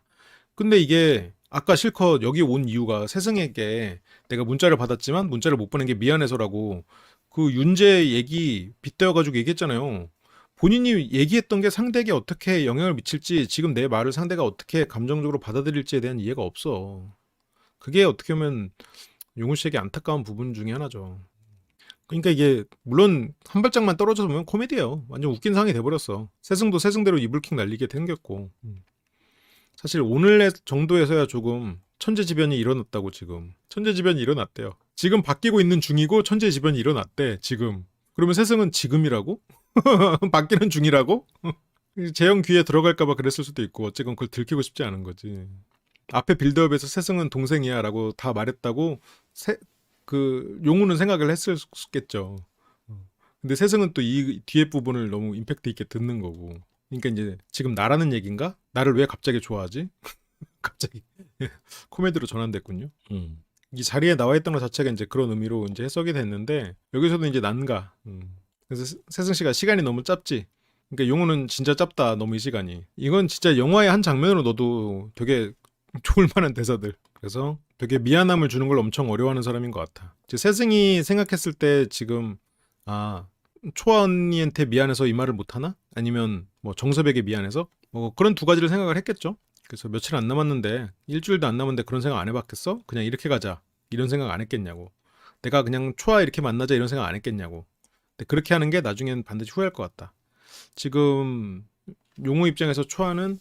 근데 이게 아까 실컷 여기 온 이유가 세승에게 내가 문자를 받았지만 문자를 못 보낸 게 미안해서라고, 그 윤재 얘기 빗대어가지고 얘기했잖아요. 본인이 얘기했던 게 상대에게 어떻게 영향을 미칠지, 지금 내 말을 상대가 어떻게 감정적으로 받아들일지에 대한 이해가 없어. 그게 어떻게 보면 용우 씨에게 안타까운 부분 중에 하나죠. 그러니까 이게 물론 한 발짝만 떨어져서 보면 코미디예요. 완전 웃긴 상황이 돼버렸어. 세승도 세승대로 이불킥 날리게 생겼고. 사실 오늘 정도에서야 조금 천재지변이 일어났다고. 지금 천재지변이 일어났대요. 지금 바뀌고 있는 중이고 천재지변이 일어났대 지금. 그러면 세승은 지금이라고? 바뀌는 중이라고? 재영 귀에 들어갈까봐 그랬을 수도 있고, 어쨌건 그걸 들키고 싶지 않은 거지. 앞에 빌드업에서 세승은 동생이야 라고 다 말했다고 용우는 생각을 했을 수겠죠. 근데 세승은 또 이 뒤에 부분을 너무 임팩트 있게 듣는 거고. 그러니까 이제 지금 나라는 얘긴가? 나를 왜 갑자기 좋아하지? 갑자기 코미디로 전환됐군요. 이 자리에 나와 있던 것 자체가 이제 그런 의미로 이제 해석이 됐는데, 여기서도 이제 난가. 그래서 세승 씨가 시간이 너무 짧지. 그러니까 용우는 진짜 짧다. 너무 이 시간이. 이건 진짜 영화의 한 장면으로 넣어도 되게 좋을 만한 대사들. 그래서 되게 미안함을 주는 걸 엄청 어려워하는 사람인 것 같아. 세승이 생각했을 때 지금 초아 언니한테 미안해서 이 말을 못하나? 아니면 뭐 정섭에게 미안해서? 뭐 그런 두 가지를 생각을 했겠죠. 그래서 며칠 안 남았는데, 일주일도 안 남았는데 그런 생각 안 해봤겠어? 그냥 이렇게 가자 이런 생각 안 했겠냐고. 내가 그냥 초아 이렇게 만나자 이런 생각 안 했겠냐고. 근데 그렇게 하는 게 나중엔 반드시 후회할 것 같다. 지금 용우 입장에서 초아는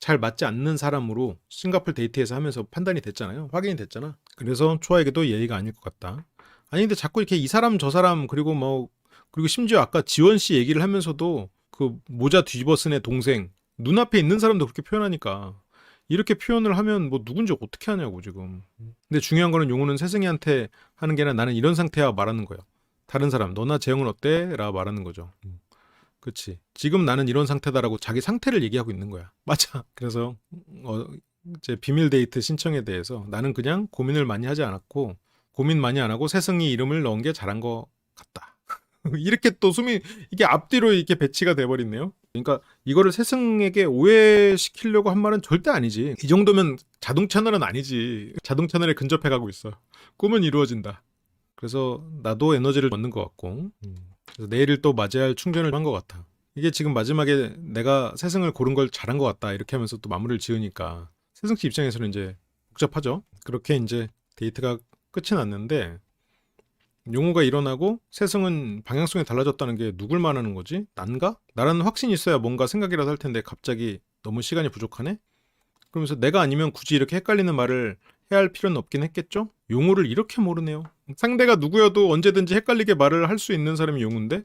잘 맞지 않는 사람으로 싱가포르 데이트에서 하면서 판단이 됐잖아요. 확인이 됐잖아. 그래서 초아에게도 예의가 아닐 것 같다. 아니 근데 자꾸 이렇게 이 사람 저 사람, 그리고 심지어 아까 지원 씨 얘기를 하면서도 그 모자 뒤집어 쓴 애 동생, 눈앞에 있는 사람도 그렇게 표현하니까 이렇게 표현을 하면 뭐 누군지 어떻게 하냐고 지금. 근데 중요한 거는 용우는 세승이한테 하는 게 아니라 나는 이런 상태야 말하는 거야. 다른 사람 너나 재영은 어때? 라 말하는 거죠. 그치. 지금 나는 이런 상태다라고 자기 상태를 얘기하고 있는 거야. 맞아. 그래서 이제 비밀 데이트 신청에 대해서 나는 그냥 고민을 많이 하지 않았고, 고민 많이 안 하고 세승이 이름을 넣은 게 잘한 것 같다. 이렇게 또 이게 앞뒤로 이렇게 배치가 돼버리네요. 그러니까 이거를 세승에게 오해시키려고 한 말은 절대 아니지. 이 정도면 자동 채널은 아니지. 자동 채널에 근접해 가고 있어. 꿈은 이루어진다. 그래서 나도 에너지를 얻는 것 같고, 그래서 내일을 또 맞이할 충전을 한 것 같아. 이게 지금 마지막에 내가 세승을 고른 걸 잘한 것 같다 이렇게 하면서 또 마무리를 지으니까 세승 씨 입장에서는 이제 복잡하죠. 그렇게 이제 데이트가 끝이 났는데, 용우가 일어나고 세승은 방향성이 달라졌다는 게 누굴 말하는 거지? 난가? 나라는 확신이 있어야 뭔가 생각이라도 할 텐데 갑자기 너무 시간이 부족하네? 그러면서 내가 아니면 굳이 이렇게 헷갈리는 말을 해야 할 필요는 없긴 했겠죠? 용우를 이렇게 모르네요. 상대가 누구여도 언제든지 헷갈리게 말을 할 수 있는 사람이 용우인데,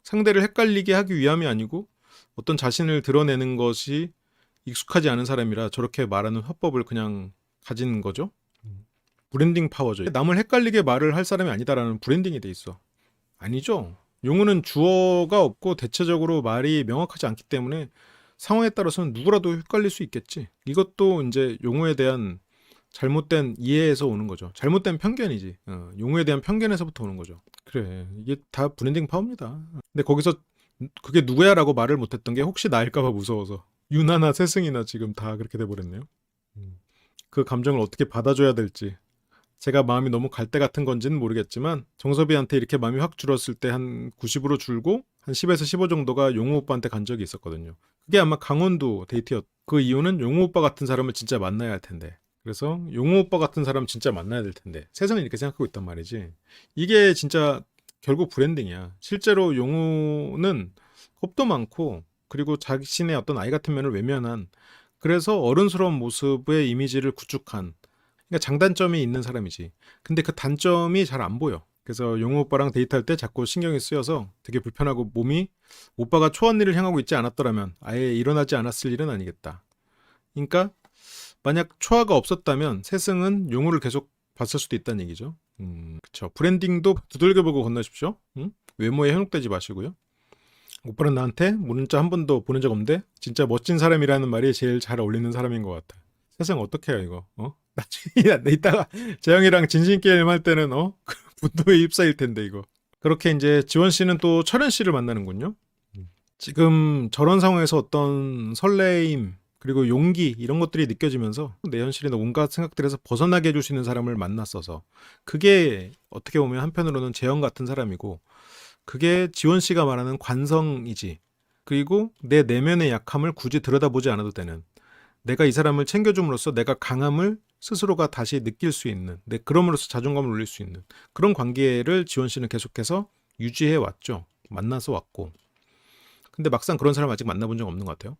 상대를 헷갈리게 하기 위함이 아니고 어떤 자신을 드러내는 것이 익숙하지 않은 사람이라 저렇게 말하는 화법을 그냥 가진 거죠. 브랜딩 파워죠. 남을 헷갈리게 말을 할 사람이 아니다라는 브랜딩이 돼 있어. 아니죠. 용어는 주어가 없고 대체적으로 말이 명확하지 않기 때문에 상황에 따라서는 누구라도 헷갈릴 수 있겠지. 이것도 이제 용어에 대한 잘못된 이해에서 오는 거죠. 잘못된 편견이지. 용어에 대한 편견에서부터 오는 거죠. 그래, 이게 다 브랜딩 파워입니다. 근데 거기서 그게 누구야라고 말을 못했던 게 혹시 나일까봐 무서워서. 유나나 세승이나 지금 다 그렇게 돼버렸네요. 그 감정을 어떻게 받아줘야 될지. 제가 마음이 너무 갈대 같은 건지는 모르겠지만 정섭이한테 이렇게 마음이 확 줄었을 때 한 90으로 줄고 한 10에서 15 정도가 용우 오빠한테 간 적이 있었거든요. 그게 아마 강원도 데이트였. 그 이유는 용우 오빠 같은 사람을 진짜 만나야 할 텐데. 그래서 용우 오빠 같은 사람 진짜 만나야 될 텐데. 세상은 이렇게 생각하고 있단 말이지. 이게 진짜 결국 브랜딩이야. 실제로 용우는 겁도 많고 그리고 자신의 어떤 아이 같은 면을 외면한, 그래서 어른스러운 모습의 이미지를 구축한, 그러니까 장단점이 있는 사람이지. 근데 그 단점이 잘 안 보여. 그래서 용우 오빠랑 데이트할 때 자꾸 신경이 쓰여서 되게 불편하고 몸이, 오빠가 초언니를 향하고 있지 않았더라면 아예 일어나지 않았을 일은 아니겠다. 그러니까 만약 초아가 없었다면 세승은 용우를 계속 봤을 수도 있다는 얘기죠. 그쵸. 브랜딩도 두들겨보고 건너십시오. 응? 외모에 현혹되지 마시고요. 오빠는 나한테 문자 한 번도 보낸 적 없는데 진짜 멋진 사람이라는 말이 제일 잘 어울리는 사람인 것 같아. 세상 어떻게 해요 이거? 나중에 이따가 재영이랑 진심 게임 할 때는 분노에 휩싸일 텐데 이거. 그렇게 이제 지원 씨는 또 철현 씨를 만나는군요. 지금 저런 상황에서 어떤 설레임 그리고 용기 이런 것들이 느껴지면서 내 현실의 온갖 생각들에서 벗어나게 해줄 수 있는 사람을 만났어서, 그게 어떻게 보면 한편으로는 재영 같은 사람이고, 그게 지원 씨가 말하는 관성이지. 그리고 내 내면의 약함을 굳이 들여다보지 않아도 되는, 내가 이 사람을 챙겨줌으로써 내가 강함을 스스로가 다시 느낄 수 있는, 그럼으로써 자존감을 올릴 수 있는 그런 관계를 지원 씨는 계속해서 유지해 왔죠. 만나서 왔고. 근데 막상 그런 사람 아직 만나본 적 없는 것 같아요.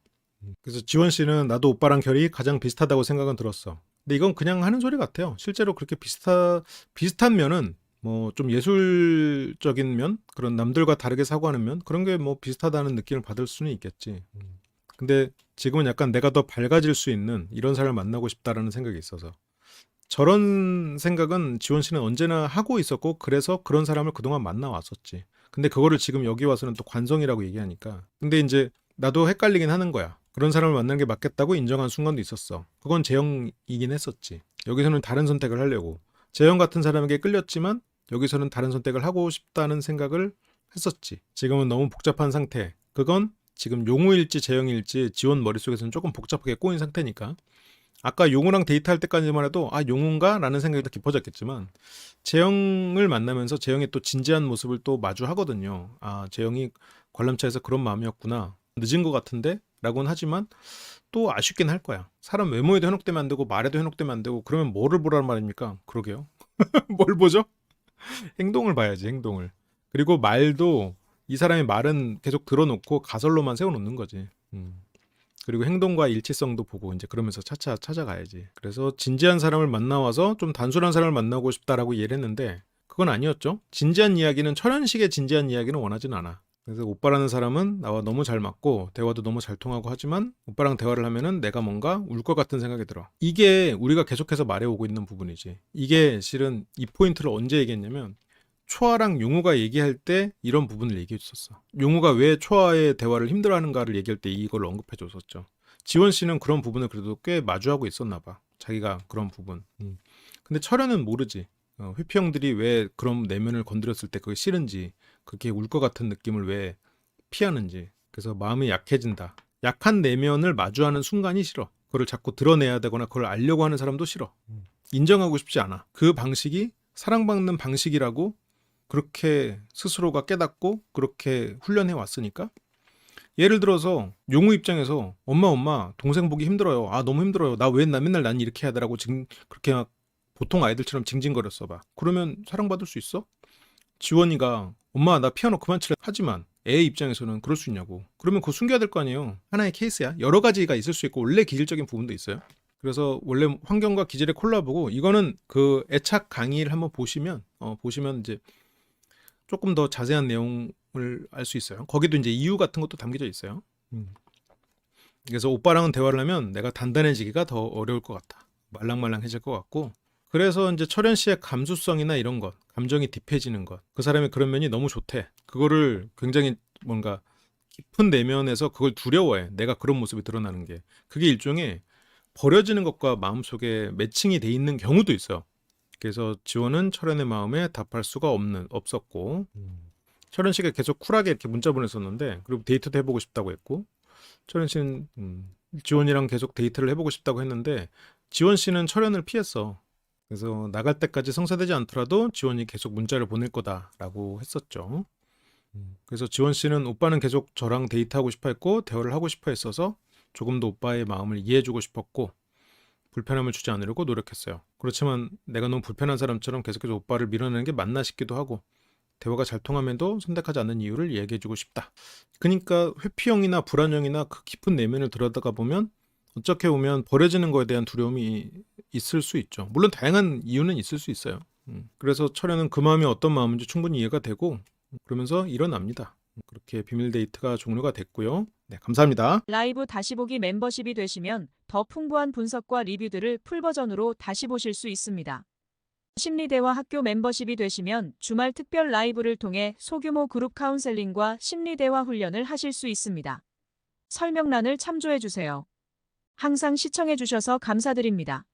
그래서 지원 씨는 나도 오빠랑 결이 가장 비슷하다고 생각은 들었어. 근데 이건 그냥 하는 소리 같아요. 실제로 그렇게 비슷한 면은 뭐 좀 예술적인 면, 그런 남들과 다르게 사고하는 면, 그런 게 뭐 비슷하다는 느낌을 받을 수는 있겠지. 근데 지금은 약간 내가 더 밝아질 수 있는 이런 사람을 만나고 싶다라는 생각이 있어서, 저런 생각은 지원 씨는 언제나 하고 있었고, 그래서 그런 사람을 그동안 만나왔었지. 근데 그거를 지금 여기 와서는 또 관성이라고 얘기하니까, 근데 이제 나도 헷갈리긴 하는 거야. 그런 사람을 만나는 게 맞겠다고 인정한 순간도 있었어. 그건 재영이긴 했었지. 여기서는 다른 선택을 하려고. 재영 같은 사람에게 끌렸지만 여기서는 다른 선택을 하고 싶다는 생각을 했었지. 지금은 너무 복잡한 상태. 그건 지금 용우일지 재영일지 지원 머릿속에서는 조금 복잡하게 꼬인 상태니까. 아까 용우랑 데이트할 때까지만 해도 용우인가? 라는 생각이 더 깊어졌겠지만, 재영을 만나면서 재영의 또 진지한 모습을 또 마주하거든요. 재영이 관람차에서 그런 마음이었구나. 늦은 것 같은데? 라고는 하지만 또 아쉽긴 할 거야. 사람 외모에도 현혹되면 안 되고 말에도 현혹되면 안 되고, 그러면 뭐를 보라는 말입니까? 그러게요. 뭘 보죠? 행동을 봐야지, 행동을. 그리고 말도, 이 사람의 말은 계속 들어놓고 가설로만 세워놓는 거지. 그리고 행동과 일치성도 보고 이제 그러면서 차차 찾아가야지. 그래서 진지한 사람을 만나와서 좀 단순한 사람을 만나고 싶다라고 이해를 했는데, 그건 아니었죠. 진지한 이야기는, 철현식의 진지한 이야기는 원하진 않아. 그래서 오빠라는 사람은 나와 너무 잘 맞고 대화도 너무 잘 통하고, 하지만 오빠랑 대화를 하면은 내가 뭔가 울 것 같은 생각이 들어. 이게 우리가 계속해서 말해오고 있는 부분이지. 이게 실은 이 포인트를 언제 얘기했냐면, 초아랑 용우가 얘기할 때 이런 부분을 얘기해 줬었어. 용우가 왜 초아의 대화를 힘들어하는가를 얘기할 때 이걸 언급해 줬었죠. 지원 씨는 그런 부분을 그래도 꽤 마주하고 있었나 봐. 자기가 그런 부분. 근데 철현은 모르지. 회피 형들이 왜 그런 내면을 건드렸을 때 그게 싫은지, 그렇게 울 것 같은 느낌을 왜 피하는지. 그래서 마음이 약해진다. 약한 내면을 마주하는 순간이 싫어. 그걸 자꾸 드러내야 되거나 그걸 알려고 하는 사람도 싫어. 인정하고 싶지 않아. 그 방식이 사랑받는 방식이라고 그렇게 스스로가 깨닫고 그렇게 훈련해 왔으니까. 예를 들어서 용우 입장에서 엄마 동생 보기 힘들어요. 너무 힘들어요. 나 왜 맨날 난 이렇게 해야 되라고 지금 그렇게 막 보통 아이들처럼 징징거렸어 봐. 그러면 사랑받을 수 있어? 지원이가 엄마 나 피아노 그만 치래 하지만 애 입장에서는 그럴 수 있냐고. 그러면 그거 숨겨야 될 거 아니에요. 하나의 케이스야. 여러 가지가 있을 수 있고 원래 기질적인 부분도 있어요. 그래서 원래 환경과 기질의 콜라보고, 이거는 그 애착 강의를 한번 보시면 이제 조금 더 자세한 내용을 알 수 있어요. 거기도 이제 이유 같은 것도 담겨져 있어요. 그래서 오빠랑은 대화를 하면 내가 단단해지기가 더 어려울 것 같다. 말랑말랑해질 것 같고, 그래서 이제 철현 씨의 감수성이나 이런 것, 감정이 딥해지는 것, 그 사람의 그런 면이 너무 좋대. 그거를 굉장히 뭔가 깊은 내면에서 그걸 두려워해. 내가 그런 모습이 드러나는 게. 그게 일종의 버려지는 것과 마음속에 매칭이 돼 있는 경우도 있어요. 그래서 지원은 철현의 마음에 답할 수가 없었고 철현 씨가 계속 쿨하게 이렇게 문자 보냈었는데 그리고 데이트도 해보고 싶다고 했고 철현 씨는 지원이랑 계속 데이트를 해보고 싶다고 했는데 지원 씨는 철현을 피했어. 그래서 나갈 때까지 성사되지 않더라도 지원이 계속 문자를 보낼 거다라고 했었죠. 그래서 지원 씨는 오빠는 계속 저랑 데이트하고 싶어 했고 대화를 하고 싶어 했어서 조금 더 오빠의 마음을 이해해주고 싶었고 불편함을 주지 않으려고 노력했어요. 그렇지만 내가 너무 불편한 사람처럼 계속해서 오빠를 밀어내는 게 맞나 싶기도 하고 대화가 잘 통하면도 선택하지 않는 이유를 얘기해주고 싶다. 그러니까 회피형이나 불안형이나 그 깊은 내면을 들여다가 보면 어떻게 보면 버려지는 거에 대한 두려움이 있을 수 있죠. 물론 다양한 이유는 있을 수 있어요. 그래서 철현은 그 마음이 어떤 마음인지 충분히 이해가 되고 그러면서 일어납니다. 그렇게 비밀 데이트가 종료가 됐고요. 네, 감사합니다. 라이브 다시 보기 멤버십이 되시면 더 풍부한 분석과 리뷰들을 풀버전으로 다시 보실 수 있습니다. 심리대화 학교 멤버십이 되시면 주말 특별 라이브를 통해 소규모 그룹 카운셀링과 심리대화 훈련을 하실 수 있습니다. 설명란을 참조해주세요. 항상 시청해주셔서 감사드립니다.